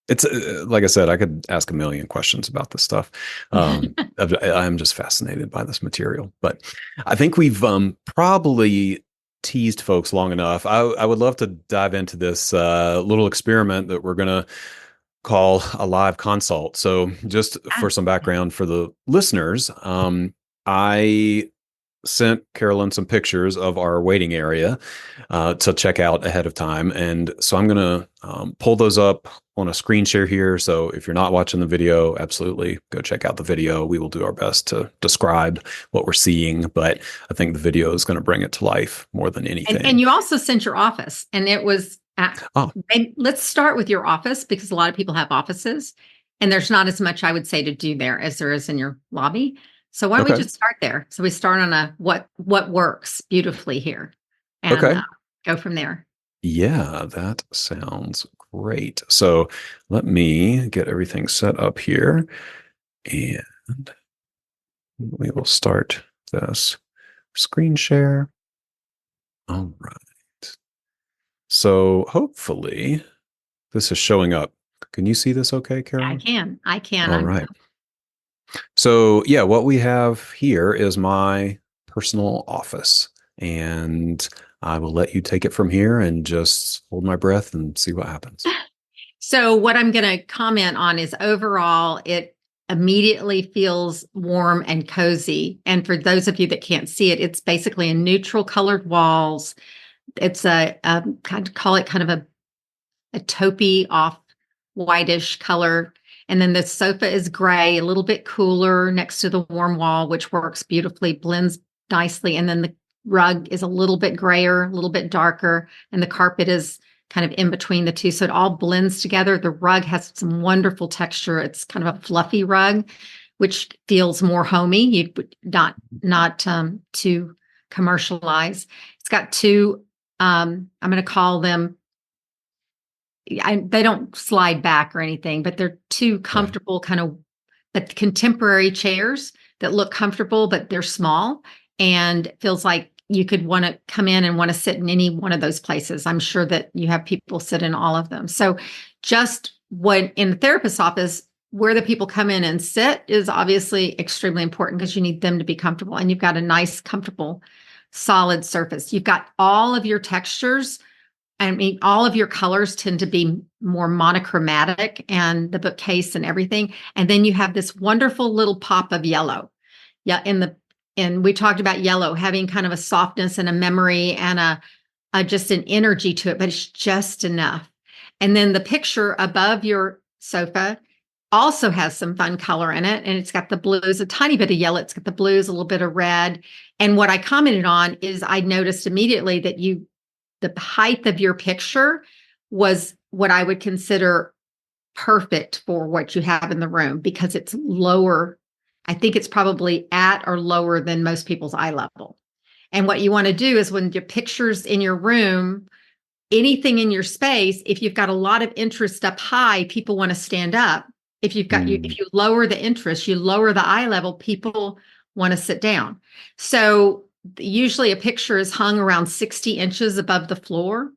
It's like I said, I could ask a million questions about this stuff. I'm just fascinated by this material, but I think we've probably teased folks long enough. I would love to dive into this little experiment that we're going to call a live consult. So just for some background for the listeners, I sent Carolyn some pictures of our waiting area to check out ahead of time. And so I'm going to pull those up on a screen share here. So if you're not watching the video, absolutely go check out the video. We will do our best to describe what we're seeing, but I think the video is going to bring it to life more than anything. And you also sent your office, and it was and let's start with your office because a lot of people have offices and there's not as much I would say to do there as there is in your lobby. So why don't we just start there? So we start on what works beautifully here and go from there. Yeah, that sounds great. So let me get everything set up here. And And we will start this screen share. All right. So hopefully this is showing up. Can you see this okay, I Carolyn? can. I can. All right. So yeah, what we have here is my personal office. And I will let you take it from here and just hold my breath and see what happens. So what I'm going to comment on is overall, it immediately feels warm and cozy. And for those of you that can't see it, it's basically a neutral colored walls. It's a kind of call it kind of a taupey off whitish color. And then the sofa is gray, a little bit cooler next to the warm wall, which works beautifully, blends nicely. And then the rug is a little bit grayer, a little bit darker, and the carpet is kind of in between the two. So it all blends together. The rug has some wonderful texture. It's kind of a fluffy rug, which feels more homey. You not too commercialized. It's got two, I'm going to call them, they don't slide back or anything, but they're two comfortable kind of contemporary chairs that look comfortable, but they're small and it feels like you could want to come in and want to sit in any one of those places. I'm sure that you have people sit in all of them. So just when in the therapist's office, where the people come in and sit is obviously extremely important because you need them to be comfortable. And you've got a nice, comfortable, solid surface. You've got all of your textures. I mean, all of your colors tend to be more monochromatic and the bookcase and everything. And then you have this wonderful little pop of yellow. Yeah. And we talked about yellow having kind of a softness and a memory and a just an energy to it, but it's just enough. And then the picture above your sofa also has some fun color in it. And it's got the blues, a tiny bit of yellow. It's got the blues, a little bit of red. And what I commented on is I noticed immediately that the height of your picture was what I would consider perfect for what you have in the room because it's lower. I think it's probably at or lower than most people's eye level. And what you want to do is when your pictures in your room, anything in your space, if you've got a lot of interest up high, people want to stand up. If if you lower the interest, you lower the eye level, people want to sit down. So usually a picture is hung around 60 inches above the floor.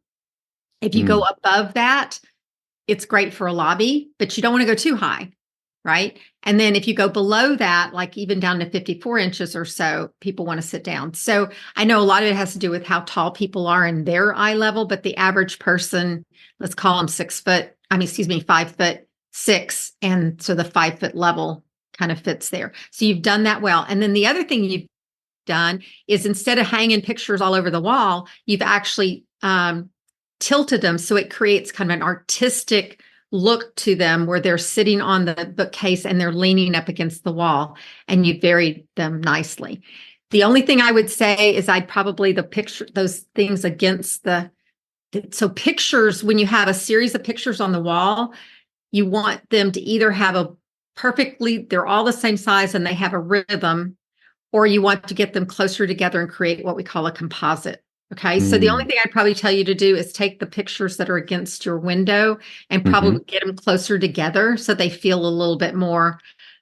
If you go above that, it's great for a lobby, but you don't want to go too high, right? And then if you go below that, like even down to 54 inches or so, people want to sit down. So I know a lot of it has to do with how tall people are in their eye level, but the average person, let's call them 5'6", and so the 5 foot level kind of fits there. So you've done that well. And then the other thing you've done is instead of hanging pictures all over the wall, you've actually tilted them so it creates kind of an artistic look to them where they're sitting on the bookcase and they're leaning up against the wall, and you varied them nicely. The only thing I would say is I'd probably picture those things against so pictures, when you have a series of pictures on the wall, you want them to either have they're all the same size and they have a rhythm, or you want to get them closer together and create what we call a composite. Okay. So the only thing I'd probably tell you to do is take the pictures that are against your window and probably get them closer together so they feel a little bit more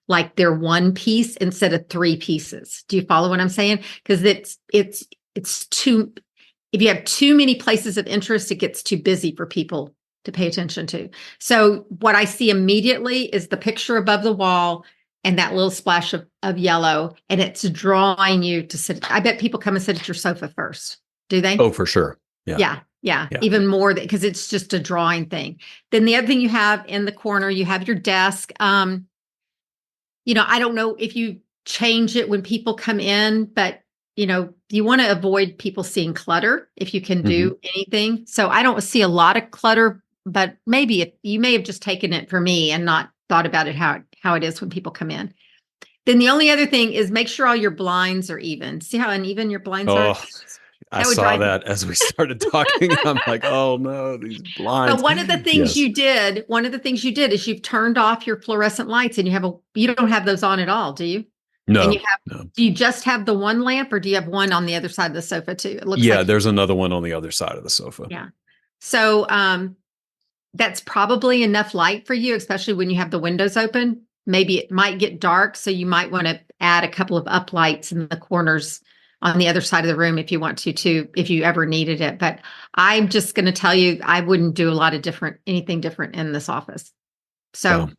like they're one piece instead of three pieces. Do you follow what I'm saying? Because it's too, if you have too many places of interest, it gets too busy for people to pay attention to. So what I see immediately is the picture above the wall and that little splash of yellow, and it's drawing you to sit. I bet people come and sit at your sofa first. Do they? Oh, for sure. Yeah. Even more because it's just a drawing thing. Then the other thing you have in the corner, you have your desk. I don't know if you change it when people come in, but you want to avoid people seeing clutter if you can do anything. So I don't see a lot of clutter, but maybe you may have just taken it for me and not thought about it how it is when people come in. Then the only other thing is make sure all your blinds are even. See how uneven your blinds are? I saw that as we started talking. I'm like, oh no, these blinds. So one of the things you did is you've turned off your fluorescent lights and you don't have those on at all, do you? No. And do you just have the one lamp or do you have one on the other side of the sofa too? It looks there's another one on the other side of the sofa. Yeah. So that's probably enough light for you, especially when you have the windows open. maybe it might get dark. So you might want to add a couple of up lights in the corners on the other side of the room if you want to, if you ever needed it. But I'm just going to tell you, I wouldn't do a lot of anything different in this office. So, Well,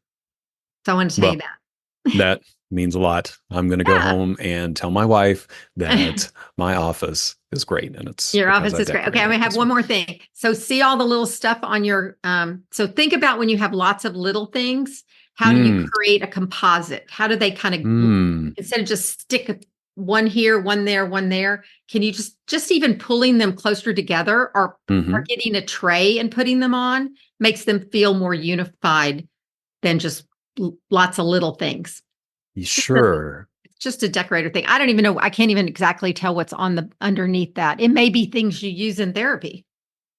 so I want to tell you that. that means a lot. I'm going to go Yeah. home and tell my wife that my office is great, and it's Your because office I is great. Okay, decorated I'm it gonna have this one way. more thing. So see all the little stuff on your so think about when you have lots of little things, how do you Mm, create a composite? How do they kind of mm, instead of just stick one here, one there, one there, can you just even pulling them closer together or hmm. getting a tray and putting them on makes them feel more unified than just lots of little things. Sure. It's just a decorator thing. I don't even know. I can't even exactly tell what's on the underneath that. It may be things you use in therapy.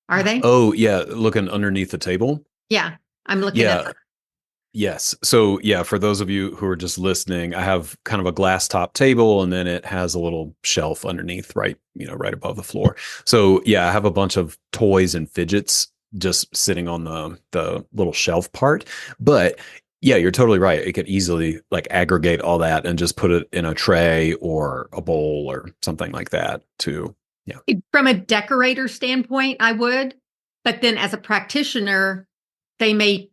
Are they? Oh, yeah. Looking underneath the table. Yeah, I'm looking at Yeah. them. Yes. So, yeah, for those of you who are just listening, I have kind of a glass top table and then it has a little shelf underneath, right, right above the floor. So, yeah, I have a bunch of toys and fidgets just sitting on the little shelf part. But yeah, you're totally right. It could easily like aggregate all that and just put it in a tray or a bowl or something like that too. Yeah. From a decorator standpoint, I would, but then as a practitioner, they may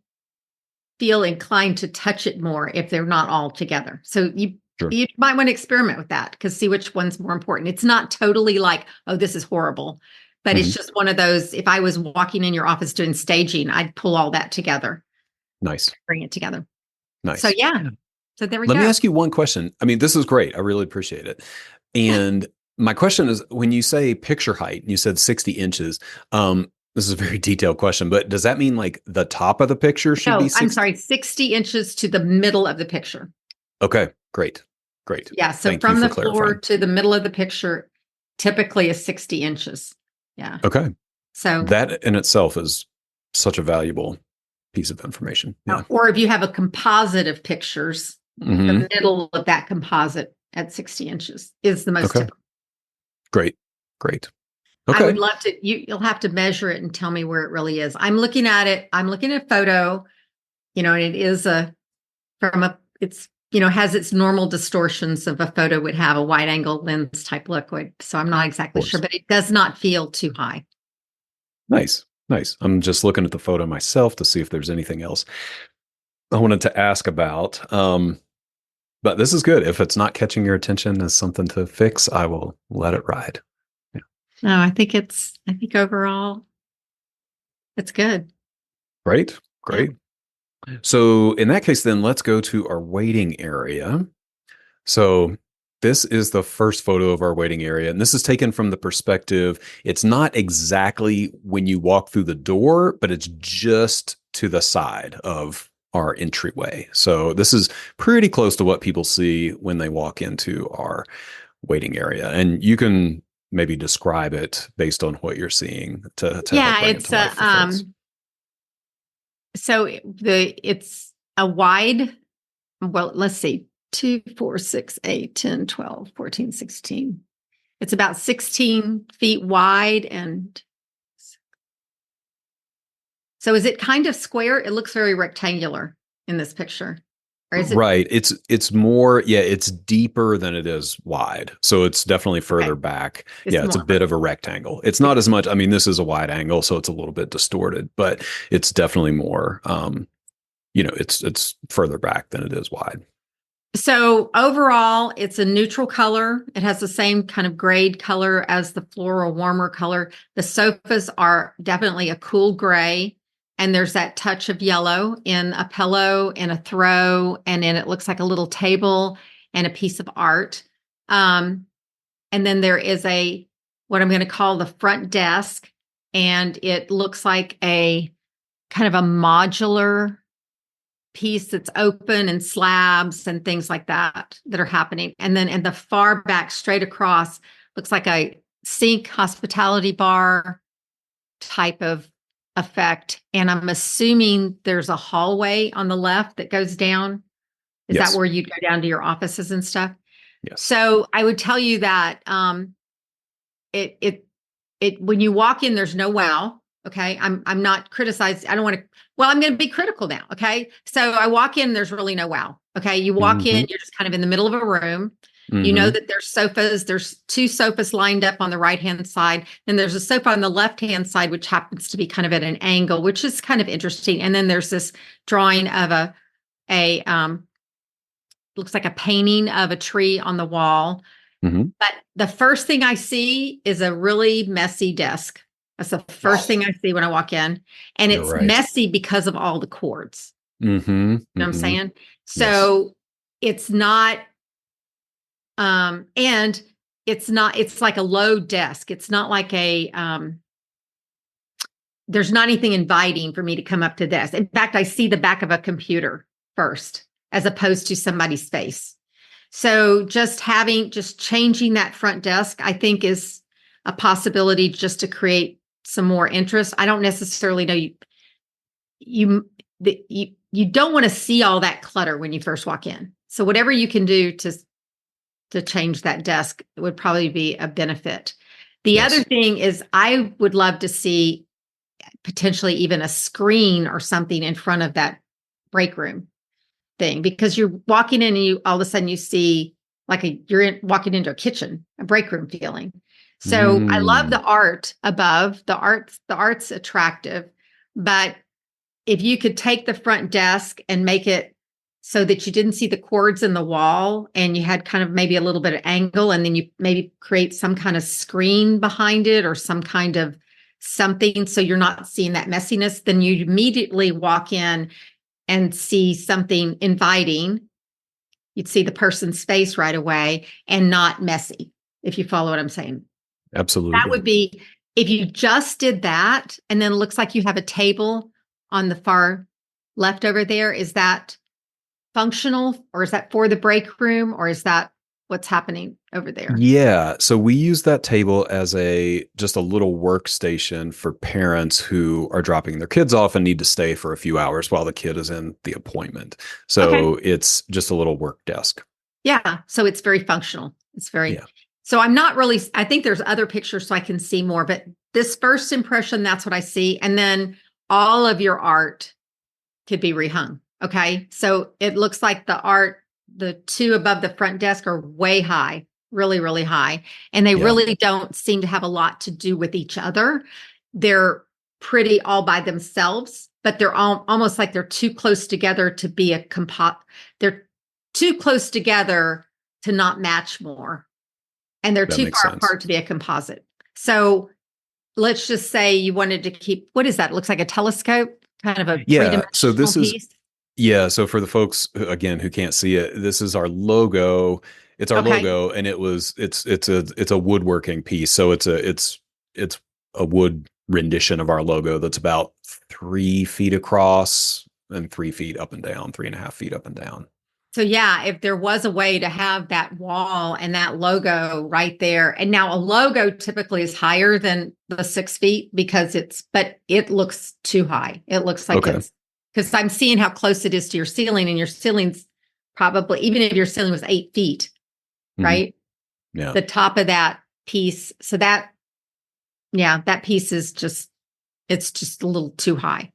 feel inclined to touch it more if they're not all together. So Sure. you might want to experiment with that because see which one's more important. It's not totally like, oh, this is horrible, but Hmm. it's just one of those. If I was walking in your office doing staging, I'd pull all that together, Nice. bring it together. So Nice. yeah, so there we Let me go. ask you one question. I mean, this is great. I really appreciate it. And my question is, when you say picture height, you said 60 inches. This is a very detailed question, but does that mean like the top of the picture should be No, I'm 60? sorry, 60 inches to the middle of the picture. Okay, great. Great. Yeah, so Thank you from for the floor clarifying. to the middle of the picture typically is 60 inches. Yeah. Okay. So, That in itself is such a valuable piece of information. Yeah. or if you have a composite of pictures, the Hmm. middle of that composite at 60 inches is the most Okay. typical. Great. Great. I Okay. would love to, you'll have to measure it and tell me where it really is. I'm looking at it. I'm looking at a photo, and it is has its normal distortions of a photo would have a wide angle lens type liquid. So I'm not Of exactly sure, course. but it does not feel too high. Nice. Nice. I'm just looking at the photo myself to see if there's anything else I wanted to ask about. But this is good. If it's not catching your attention as something to fix, I will let it ride. Yeah. No, I think overall it's good. Great. Yeah. Great. So in that case, then let's go to our waiting area. So this is the first photo of our waiting area. And this is taken from the perspective, it's not exactly when you walk through the door, but it's just to the side of our entryway. So this is pretty close to what people see when they walk into our waiting area. And you can maybe describe it based on what you're seeing to help Yeah, bring it it's to life for folks. so it's a wide, well, let's see, 2, 4, 6, 8, 10, 12, 14, 16. It's about 16 feet wide. And so is it kind of square? It looks very rectangular in this picture. Or is it? Right. It's more, yeah, it's deeper than it is wide. So it's definitely further Okay. back. It's Yeah, it's a more. bit of a rectangle. It's not as much, I mean, this is a wide angle, so it's a little bit distorted, but it's definitely more it's further back than it is wide. So overall, it's a neutral color. It has the same kind of grade color as the floor, a warmer color. The sofas are definitely a cool gray. And there's that touch of yellow in a pillow and a throw. And then it looks like a little table and a piece of art. And then there is what I'm going to call the front desk. And it looks like a kind of a modular piece that's open and slabs and things like that are happening. And then in the far back, straight across, looks like a sink hospitality bar type of effect. And I'm assuming there's a hallway on the left that goes down. Is that Yes. where you'd go down to your offices and stuff? Yes. So I would tell you that it when you walk in, there's no wow. Okay. I'm not criticized. I don't want to, well, I'm going to be critical now. Okay. So I walk in, there's really no wow. Okay. You walk in, you're just kind of in the middle of a room. You know that there's sofas. There's two sofas lined up on the right-hand side. And there's a sofa on the left-hand side, which happens to be kind of at an angle, which is kind of interesting. And then there's this drawing of a looks like a painting of a tree on the wall. But the first thing I see is a really messy desk. That's the first thing I see when I walk in. And it's messy because of all the cords. You know what I'm saying? So it's not, and it's like a low desk. It's not like there's not anything inviting for me to come up to this. In fact, I see the back of a computer first, as opposed to somebody's face. So just changing that front desk, I think, is a possibility just to create some more interest. I don't necessarily know you don't want to see all that clutter when you first walk in. So whatever you can do to change that desk would probably be a benefit. The other thing is I would love to see potentially even a screen or something in front of that break room thing, because you're walking in and you all of a sudden you see like walking into a kitchen, a break room feeling. So I love the art above. The art's attractive, but if you could take the front desk and make it so that you didn't see the cords in the wall and you had kind of maybe a little bit of angle, and then you maybe create some kind of screen behind it or some kind of something so you're not seeing that messiness, then you immediately walk in and see something inviting. You'd see the person's face right away and not messy, if you follow what I'm saying. Absolutely. That would be, if you just did that, and then it looks like you have a table on the far left over there. Is that functional, or is that for the break room, or is that what's happening over there? Yeah. So we use that table as just a little workstation for parents who are dropping their kids off and need to stay for a few hours while the kid is in the appointment. So it's just a little work desk. Yeah. So it's very functional. It's very, so I'm not really, I think there's other pictures so I can see more, but this first impression, that's what I see. And then all of your art could be rehung. Okay. So it looks like the two above the front desk are way high, really, really high. And they really don't seem to have a lot to do with each other. They're pretty all by themselves, but they're almost like they're too close together to be a they're too close together to not match more. And they're too far apart to be a composite. So let's just say you wanted to keep, what is that? It looks like a telescope, kind of a three-dimensional so this piece. So for the folks again who can't see it, this is our logo. It's our logo, and it's a woodworking piece. So it's a wood rendition of our logo that's about 3 feet across and 3 feet up and down, 3.5 feet up and down. So yeah, if there was a way to have that wall and that logo right there, and now a logo typically is higher than the 6 feet but it looks too high. It looks like it's, because I'm seeing how close it is to your ceiling, and your ceiling's probably, even if your ceiling was 8 feet, right? Yeah. The top of that piece. So that piece is it's just a little too high.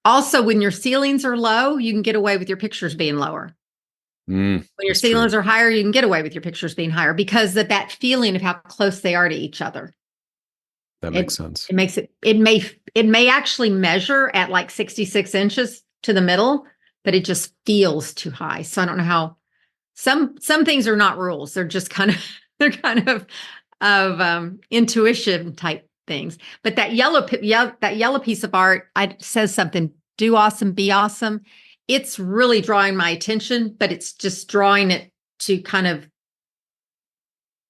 Also, when your ceilings are low, you can get away with your pictures being lower. When your ceilings are higher, you can get away with your pictures being higher because of that feeling of how close they are to each other. That makes sense. It may actually measure at like 66 inches to the middle, but it just feels too high. So I don't know how, some things are not rules. They're just kind of intuition type things. But that yellow piece of art, says something, do awesome, be awesome. It's really drawing my attention, but it's just drawing it to kind of,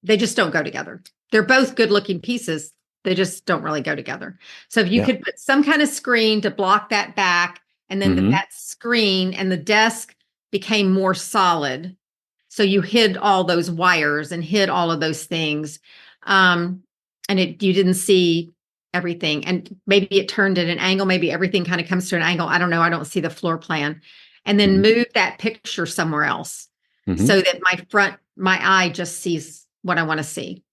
they just don't go together. They're both good looking pieces. They just don't really go together. So if you could put some kind of screen to block that back, and then that screen and the desk became more solid. So you hid all those wires and hid all of those things. And you didn't see everything. And maybe it turned at an angle. Maybe everything kind of comes to an angle. I don't know. I don't see the floor plan. And then move that picture somewhere else so that my eye just sees what I want to see.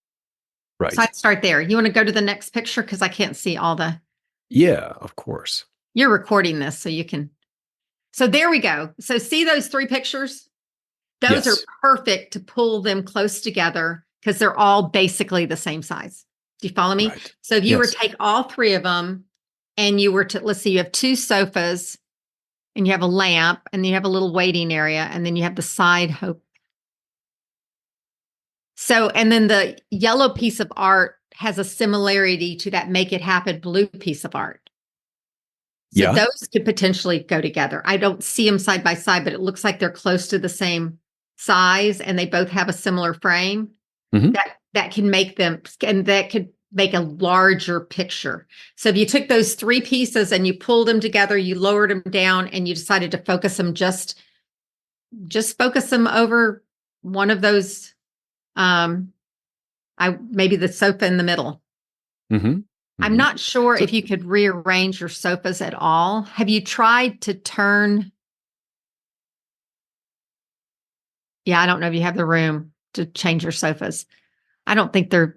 So Right. I'd start there. You want to go to the next picture? Because I can't see all the, Yeah, of course. you're recording this, so you can. So there we go. So see those 3 pictures? Those are Yes. perfect to pull them close together because they're all basically the same size. Do you follow me? Right. So if you were to Yes. take all 3 of them and you were to, let's see, you have 2 sofas and you have a lamp and you have a little waiting area and then you have the side hope. So, and then the yellow piece of art has a similarity to that Make It Happen blue piece of art. So Yeah. those could potentially go together. I don't see them side by side, but it looks like they're close to the same size and they both have a similar frame. Hmm. That can make them, and that could make a larger picture. So if you took those 3 pieces and you pulled them together, you lowered them down and you decided to focus them just focus them over one of those, maybe the sofa in the middle. Hmm. I'm Hmm. not sure So, if you could rearrange your sofas at all. Have you tried to turn? Yeah, I don't know if you have the room to change your sofas. I don't think they're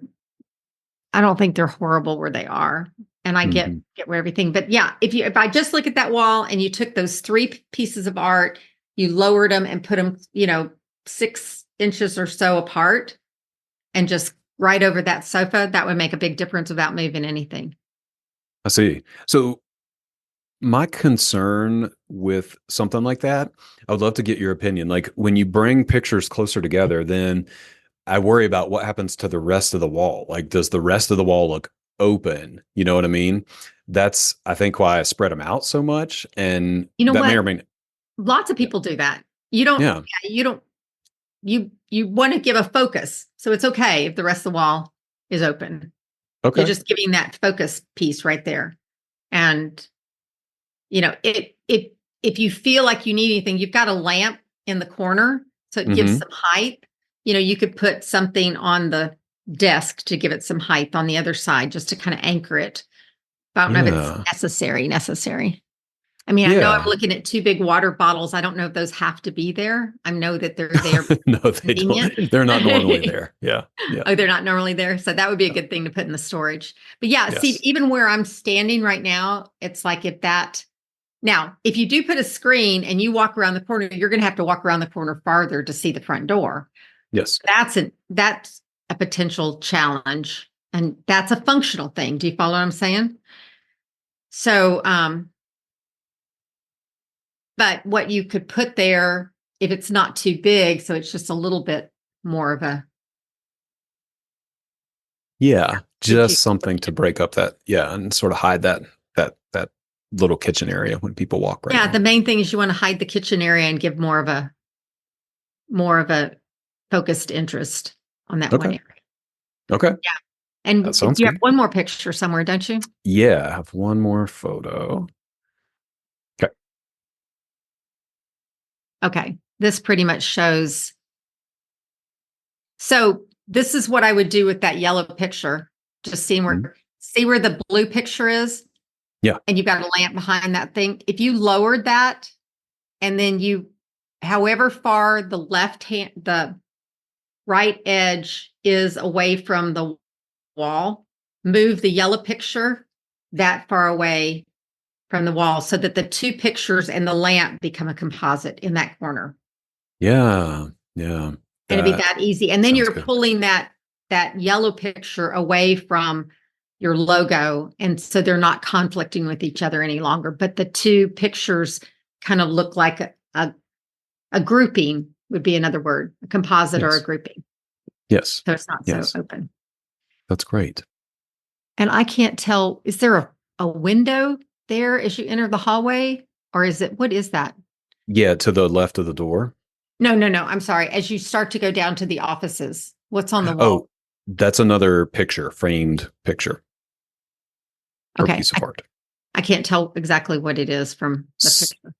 horrible where they are. And I get mhm. where everything, but yeah, if I just look at that wall and you took those 3 pieces of art, you lowered them and put them, 6 inches or so apart and just right over that sofa, that would make a big difference without moving anything. I see. So my concern with something like that, I would love to get your opinion. Like when you bring pictures closer together, then I worry about what happens to the rest of the wall. Like, does the rest of the wall look open? You know what I mean? That's, I think, why I spread them out so much. And You know that may what? or may not. Lots of Yeah. people do that. You don't, Yeah. yeah, you don't, you want to give a focus. So it's okay if the rest of the wall is open. You're Okay. just giving that focus piece right there. And if you feel like you need anything, you've got a lamp in the corner, so it gives Hmm. some height. You could put something on the desk to give it some height on the other side, just to kind of anchor it. But I don't know if it's Yeah. necessary. I mean, I know I'm Yeah. looking at 2 big water bottles. I don't know if those have to be there. I know that they're there No, they convenient. don't. They're not normally there. Yeah. Yeah. Oh, they're not normally there. So that would be a Yeah. good thing to put in the storage. But yeah, see, Yes. even where I'm standing right now, it's like now, if you do put a screen and you walk around the corner, you're going to have to walk around the corner farther to see the front door. Yes. That's a potential challenge, and that's a functional thing. Do you follow what I'm saying? So, but what you could put there, if it's not too big, so it's just a little bit more of a, Yeah. if you, Just something to break up that. Yeah. And sort of hide that little kitchen area when people walk right yeah, in. the main thing is you want to hide the kitchen area and give more of a focused interest on that one Okay. area. Okay. Yeah. That And sounds you have good. one more picture somewhere, don't you? Yeah. I have one more photo. Okay. Okay. This pretty much shows. So this is what I would do with that yellow picture. Just Mhm. see where the blue picture is, Yeah. and you've got a lamp behind that thing. If you lowered that, and then however far the right edge is away from the wall, move the yellow picture that far away from the wall so that the 2 pictures and the lamp become a composite in that corner. Yeah. Yeah. And it'd be That that easy. And then sounds you're good. pulling that yellow picture away from your logo. And so they're not conflicting with each other any longer. But the 2 pictures kind of look like a grouping would be another word, a composite or a Yes. grouping. Yes. So it's not so Yes. open. That's great. And I can't tell, is there a window there as you enter the hallway? Or what is that? Yeah. To the left of the door. No, no, no. I'm sorry. As you start to go down to the offices, what's on the wall? Oh, that's another picture, framed picture or Okay. piece of art. I can't tell exactly what it is from the S- picture.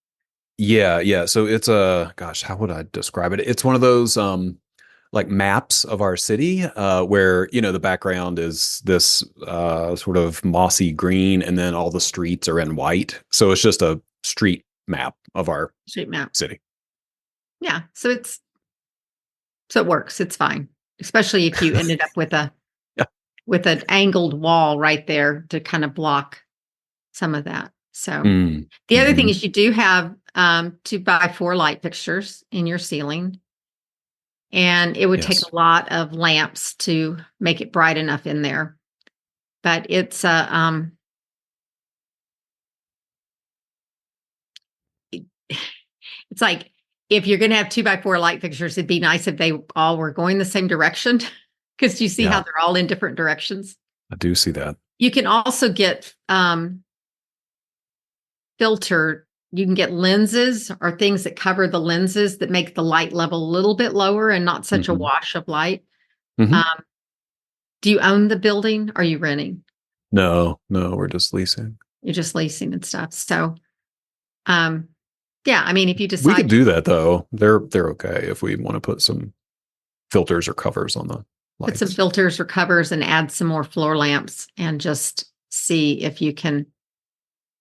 Yeah, yeah. So it's gosh, how would I describe it? It's one of those like maps of our city where, the background is this sort of mossy green and then all the streets are in white. So it's just a street map of our Street map. city. Yeah. So it works. It's fine. Especially if you ended up with with an angled wall right there to kind of block some of that. So the other thing is you do have 2x4 light fixtures in your ceiling. And it would take a lot of lamps to make it bright enough in there. But it's it's like, if you're going to have 2x4 light fixtures, it'd be nice if they all were going the same direction, because you see how they're all in different directions. I do see that. You can also get filtered. You can get lenses or things that cover the lenses that make the light level a little bit lower and not such a wash of light. Do you own the building? Or are you renting? No, we're just leasing. You're just leasing and stuff. So, yeah, I mean, if you decide we could do that though, they're okay if we want to put some filters or covers on the lights. Put some filters or covers and add some more floor lamps and just see if you can.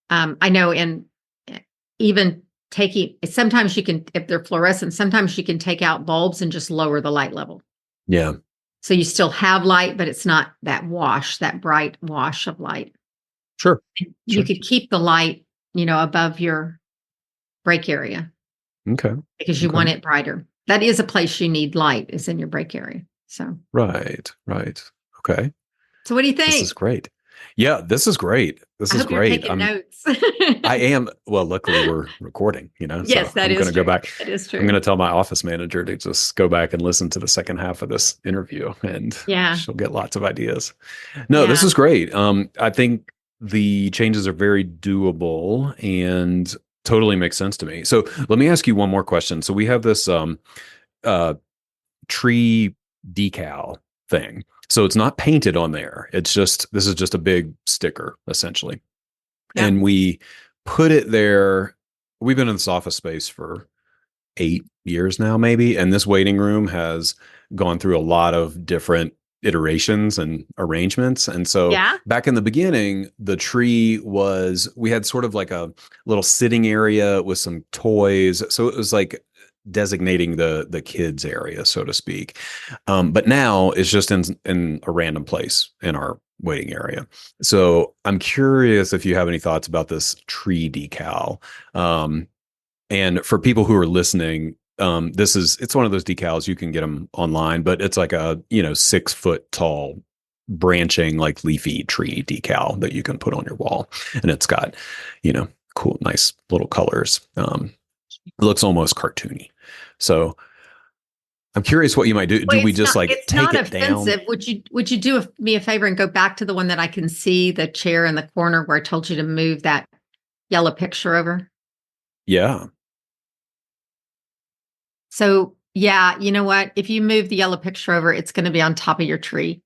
I know, and even sometimes you can, if they're fluorescent, sometimes you can take out bulbs and just lower the light level. Yeah. So you still have light, but it's not that bright wash of light. Sure. You could keep the light, above your break area. Okay. Because you want it brighter. That is a place you need light, is in your break area. So. Right. Okay. So what do you think? This is great. Yeah, this is great. This is great. You're taking notes. I am. Well, luckily we're recording, Yes, so I'm going to go back. That is true. I'm going to tell my office manager to just go back and listen to the second half of this interview, and she'll get lots of ideas. No, this is great. I think the changes are very doable and totally makes sense to me. So let me ask you one more question. So we have this tree decal thing. So it's not painted on there. This is just a big sticker, essentially. Yeah. And we put it there. We've been in this office space for 8 years now, maybe. And this waiting room has gone through a lot of different iterations and arrangements. And so back in the beginning, the tree we had sort of like a little sitting area with some toys. So it was like designating the kids area, so to speak. But now it's just in a random place in our waiting area. So I'm curious if you have any thoughts about this tree decal. And for people who are listening, it's one of those decals. You can get them online, but it's like a 6 foot tall branching, like leafy tree decal that you can put on your wall, and it's got cool, nice little colors. It looks almost cartoony. So I'm curious what you might do. Do we just take it down? It's not offensive. Would you do me a favor and go back to the one that I can see, the chair in the corner where I told you to move that yellow picture over? Yeah. So you know what? If you move the yellow picture over, it's going to be on top of your tree.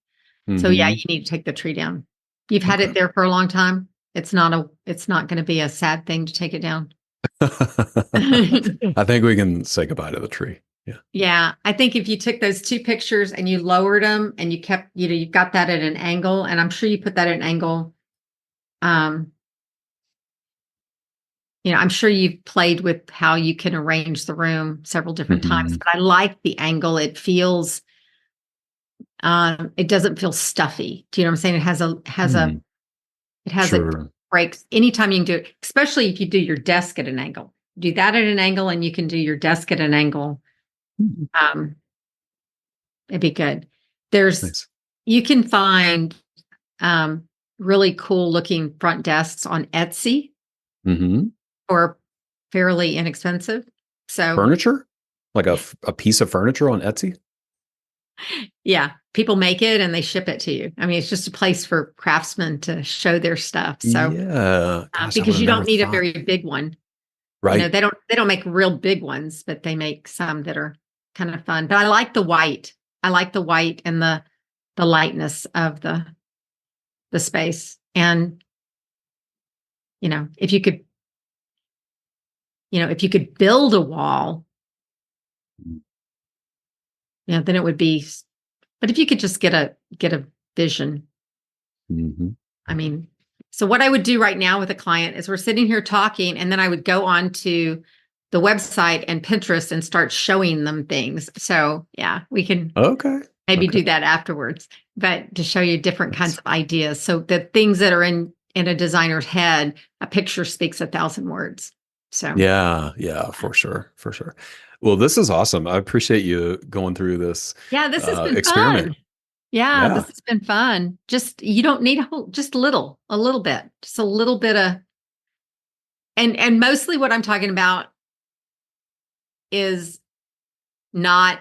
So you need to take the tree down. You've had it there for a long time. It's not going to be a sad thing to take it down. I think we can say goodbye to the tree. Yeah. Yeah. I think if you took those 2 pictures and you lowered them and you kept, you got that at an angle, and I'm sure you put that at an angle. I'm sure you've played with how you can arrange the room several different times, but I like the angle. It feels, it doesn't feel stuffy. Do you know what I'm saying? It has a breaks anytime you can do it, especially if you do your desk at an angle. Do that at an angle, and you can do your desk at an angle. It'd be good. You can find really cool looking front desks on Etsy for fairly inexpensive. So furniture, like a piece of furniture on Etsy. Yeah, people make it and they ship it to you. I mean, it's just a place for craftsmen to show their stuff. So because you don't need a very big one, right? They don't make real big ones, but they make some that are kind of fun. But I like the white. I like the white and the lightness of the space. And if you could build a wall, then it would be. But if you could just get a vision, I mean, so what I would do right now with a client is we're sitting here talking, and then I would go on to the website and Pinterest and start showing them things. So we can. Okay. maybe Okay. do that afterwards, but to show you different kinds of ideas. So the things that are in a designer's head, a picture speaks 1,000 words. So Yeah, yeah, for sure, for sure. Well, this is awesome. I appreciate you going through this yeah, this has been experiment. fun. Yeah, Yeah. this has been fun. Just you don't need just a little bit, just a little bit of, and mostly what I'm talking about is not.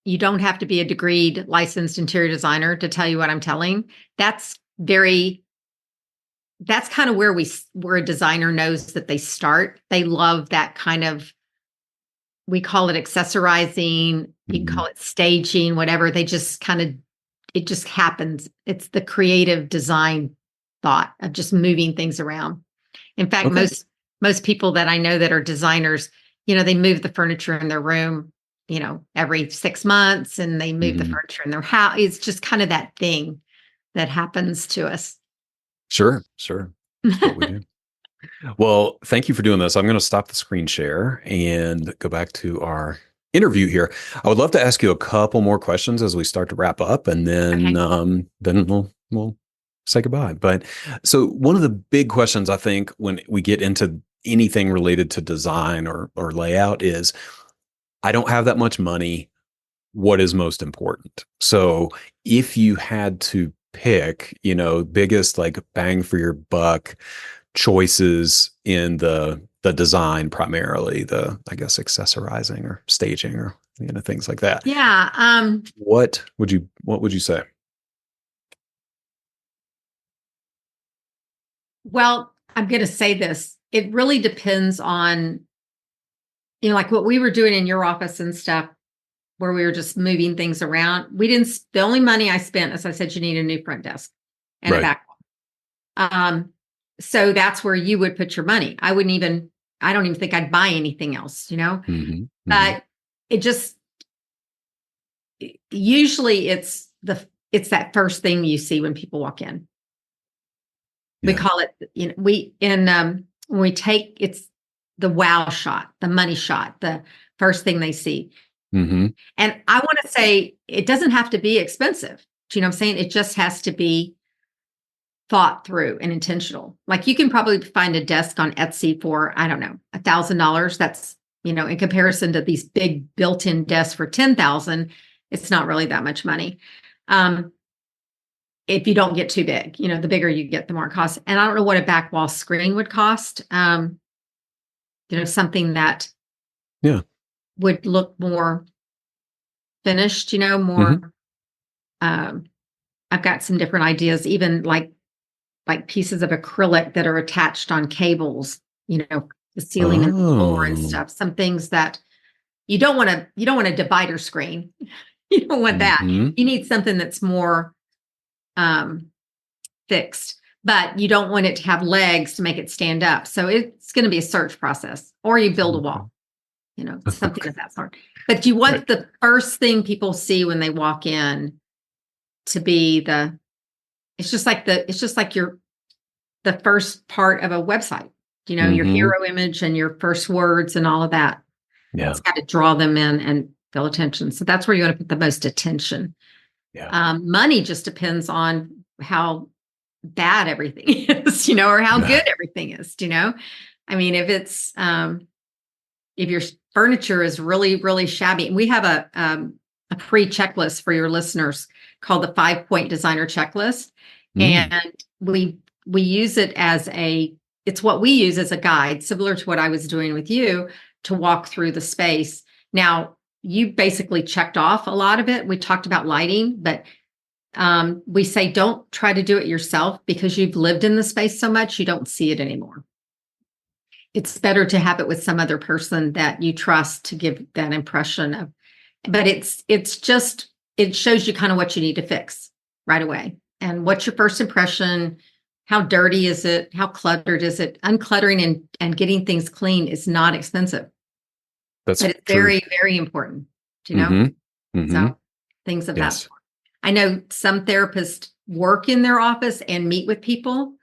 You don't have to be a degreed licensed interior designer to tell you what I'm telling. That's very. That's kind of where a designer knows that they start. They love that kind of. We call it accessorizing. You can Mhm. call it staging, whatever. They just kind of. It just happens. It's the creative design thought of just moving things around. In fact, Okay. most people that I know that are designers, they move the furniture in their room, every 6 months, and they move the Mhm. furniture in their house. It's just kind of that thing that happens to us. Sure, sure. That's what we do. Well, thank you for doing this. I'm going to stop the screen share and go back to our interview here. I would love to ask you a couple more questions as we start to wrap up, and Okay. then we'll say goodbye. But so one of the big questions I think when we get into anything related to design or layout is I don't have that much money. What is most important? So if you had to pick, biggest like bang for your buck choices in the design, primarily the, I guess, accessorizing or staging or things like that. Yeah. What would you say? Well, I'm going to say this. It really depends on, like what we were doing in your office and stuff, where we were just moving things around. The only money I spent, as I said, you need a new front desk and a Right. back. Um, so that's where you would put your money. I don't even think I'd buy anything else. Hmm. Hmm. But it just, usually it's that first thing you see when people walk in. We Yeah. call it, when we take, it's the wow shot, the money shot, the first thing they see. Hmm. And I want to say it doesn't have to be expensive. Do you know what I'm saying? It just has to be thought through and intentional. Like you can probably find a desk on Etsy for, I don't know, $1,000. That's, in comparison to these big built-in desks for 10,000, it's not really that much money. If you don't get too big, the bigger you get, the more it costs. And I don't know what a back wall screen would cost. Something that Yeah. would look more finished, Hmm. more, um, I've got some different ideas, even like pieces of acrylic that are attached on cables, the ceiling and the floor and Oh. stuff. Some things that you don't want a divider screen. You don't want that. Hmm. You need something that's more um, fixed, but you don't want it to have legs to make it stand up. So it's going to be a search process, or you build a Okay. wall, something of that sort. But you Right. want the first thing people see when they walk in to be it's just like the first part of a website, your Hmm. hero image and your first words and all of that. Yeah. It's got to draw them in and feel attention. So that's where you want to put the most attention. Yeah. Money just depends on how bad everything is, or how good everything is, I mean, if your furniture is really, really shabby, and we have a free checklist for your listeners called the 5-point designer checklist. Mm. And we use it it's what we use as a guide, similar to what I was doing with you, to walk through the space. Now, you basically checked off a lot of it. We talked about lighting, but we say don't try to do it yourself because you've lived in the space so much, you don't see it anymore. It's better to have it with some other person that you trust to give that impression of. But it shows you kind of what you need to fix right away. And what's your first impression? How dirty is it? How cluttered is it? Uncluttering and getting things clean is not expensive, That's but it's true. very, very important, do you know? Hmm. Hmm. So things of that Yes. sort. I know some therapists work in their office and meet with people,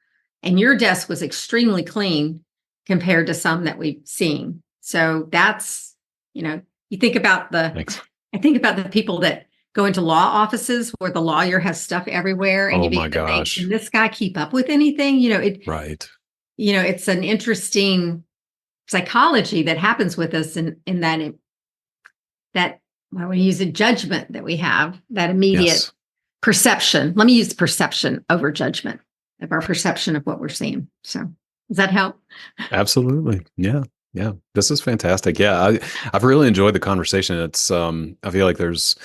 and your desk was extremely clean compared to some that we've seen. So that's, you think about Thanks. I think about the people that go into law offices where the lawyer has stuff everywhere, and Oh you my begin to think, gosh. can this guy keep up with anything? Right. It's an interesting psychology that happens with us in that when we use a judgment that we have, that immediate Yes. perception. Let me use perception over judgment of our perception of what we're seeing. So does that help? Absolutely. Yeah. Yeah. This is fantastic. Yeah. I've really enjoyed the conversation. It's, I feel like there's,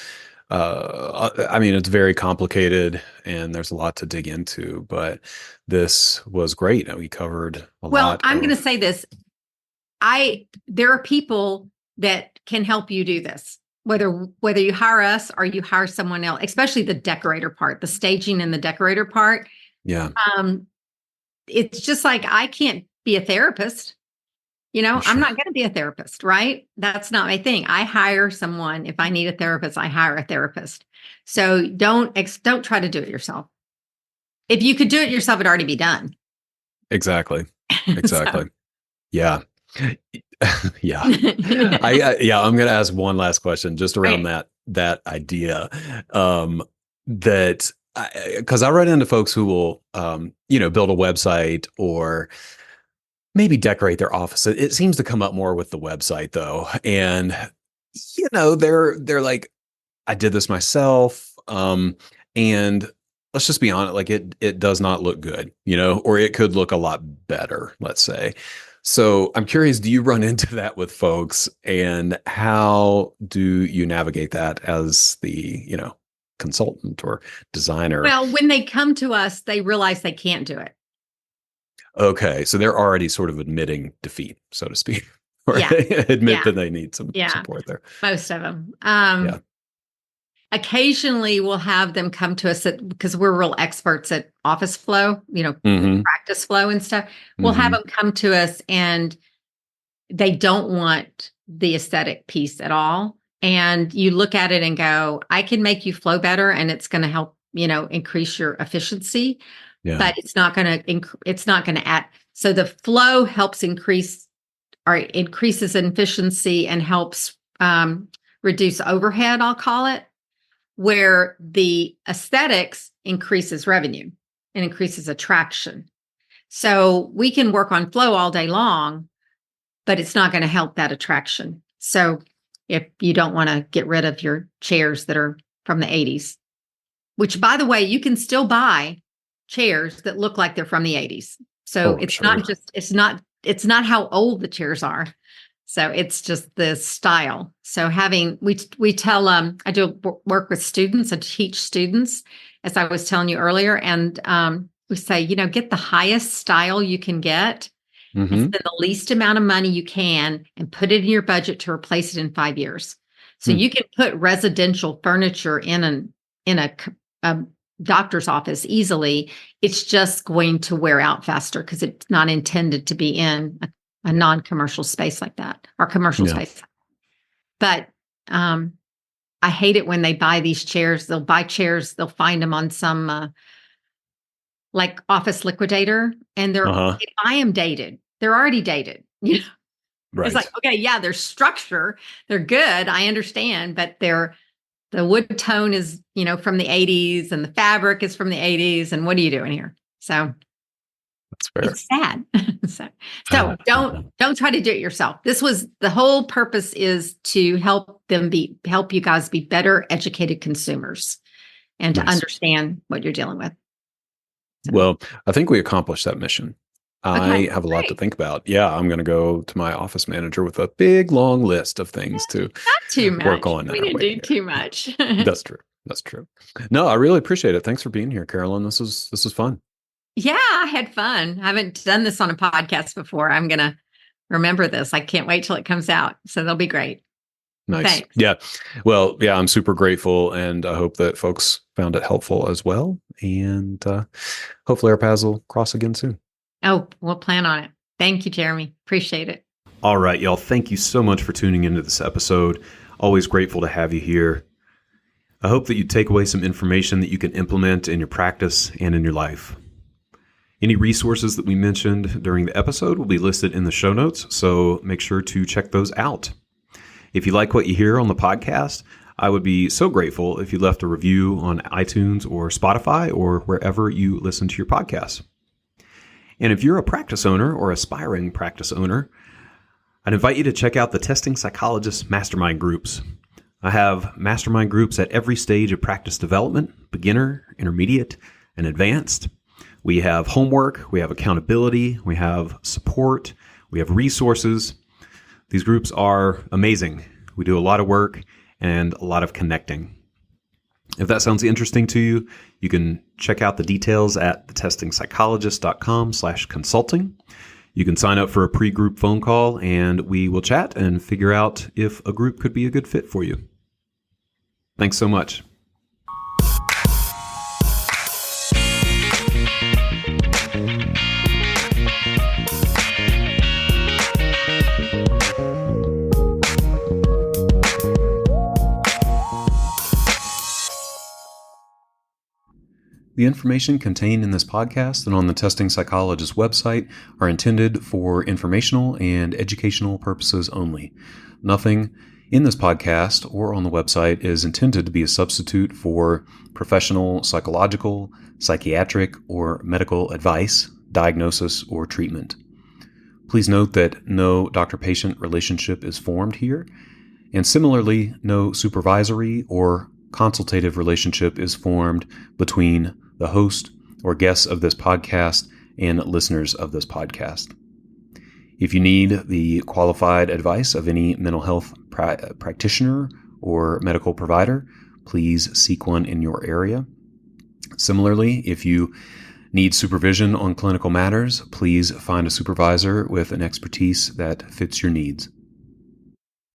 I mean, it's very complicated and there's a lot to dig into, but this was great. We covered a Well, lot I'm going to of, say this. There are people that can help you do this, whether you hire us or you hire someone else, especially the decorator part, the staging and the decorator part. yeah, It's just like, I can't be a therapist. I'm sure. not going to be a therapist, right? That's not my thing. I hire someone. If I need a therapist, I hire a therapist. So don't try to do it yourself. If you could do it yourself, it'd already be done. Exactly. Exactly. So. Yeah. Yeah. I'm going to ask one last question just around Right. that idea. That because I run into folks who will, build a website or maybe decorate their office. It seems to come up more with the website though. And, they're like, I did this myself. And let's just be honest, like it does not look good, or it could look a lot better, let's say. So I'm curious, do you run into that with folks, and how do you navigate that as the, consultant or designer? Well, when they come to us, they realize they can't do it. Okay. So they're already sort of admitting defeat, so to speak, or Yeah. they admit Yeah. that they need some Yeah. support there. Most of them. Yeah. Occasionally we'll have them come to us because we're real experts at office flow, Mm-hmm. practice flow and stuff. We'll have them come to us and they don't want the aesthetic piece at all. And you look at it and go, I can make you flow better and it's going to help, increase your efficiency, but it's not going to add. So the flow helps increases efficiency and helps reduce overhead, I'll call it, where the aesthetics increases revenue and increases attraction. So we can work on flow all day long, but it's not going to help that attraction. So if you don't want to get rid of your chairs that are from the 80s, which by the way, you can still buy chairs that look like they're from the 80s. So it's not how old the chairs are. So it's just the style. So we tell, I do work with students and teach students, as I was telling you earlier. And we say, get the highest style you can get and spend the least amount of money you can and put it in your budget to replace it in 5 years. So you can put residential furniture in a doctor's office easily. It's just going to wear out faster because it's not intended to be in a non-commercial space like that or commercial space. But I hate it when they buy these chairs. They'll buy chairs. They'll find them on some like Office Liquidator, and they buy them dated. They're already dated. Right. It's like, okay, yeah, their structure, they're good. I understand, but the wood tone is, from the 80s and the fabric is from the 80s. And what are you doing here? So that's fair. It's sad. so don't try to do it yourself. The whole purpose is to help you guys be better educated consumers and to understand what you're dealing with. So. Well, I think we accomplished that mission. I have a lot to think about. Yeah, I'm going to go to my office manager with a big, long list of things to not too much. Work on. We didn't do too much. That's true. No, I really appreciate it. Thanks for being here, Carolyn. This was fun. Yeah, I had fun. I haven't done this on a podcast before. I'm going to remember this. I can't wait till it comes out. So they'll be great. Nice. Thanks. Yeah. Well, yeah, I'm super grateful, and I hope that folks found it helpful as well. And hopefully our paths will cross again soon. Oh, we'll plan on it. Thank you, Jeremy. Appreciate it. All right, y'all. Thank you so much for tuning into this episode. Always grateful to have you here. I hope that you take away some information that you can implement in your practice and in your life. Any resources that we mentioned during the episode will be listed in the show notes, so make sure to check those out. If you like what you hear on the podcast, I would be so grateful if you left a review on iTunes or Spotify or wherever you listen to your podcasts. And if you're a practice owner or aspiring practice owner, I'd invite you to check out the Testing Psychologist mastermind groups. I have mastermind groups at every stage of practice development, beginner, intermediate, and advanced. We have homework, we have accountability, we have support, we have resources. These groups are amazing. We do a lot of work and a lot of connecting. If that sounds interesting to you, you can check out the details at thetestingpsychologist.com/consulting. You can sign up for a pre-group phone call and we will chat and figure out if a group could be a good fit for you. Thanks so much. The information contained in this podcast and on the Testing Psychologist website are intended for informational and educational purposes only. Nothing in this podcast or on the website is intended to be a substitute for professional psychological, psychiatric, or medical advice, diagnosis, or treatment. Please note that no doctor-patient relationship is formed here, and similarly, no supervisory or consultative relationship is formed between the host or guests of this podcast and listeners of this podcast. If you need the qualified advice of any mental health practitioner or medical provider, please seek one in your area. Similarly, if you need supervision on clinical matters, please find a supervisor with an expertise that fits your needs.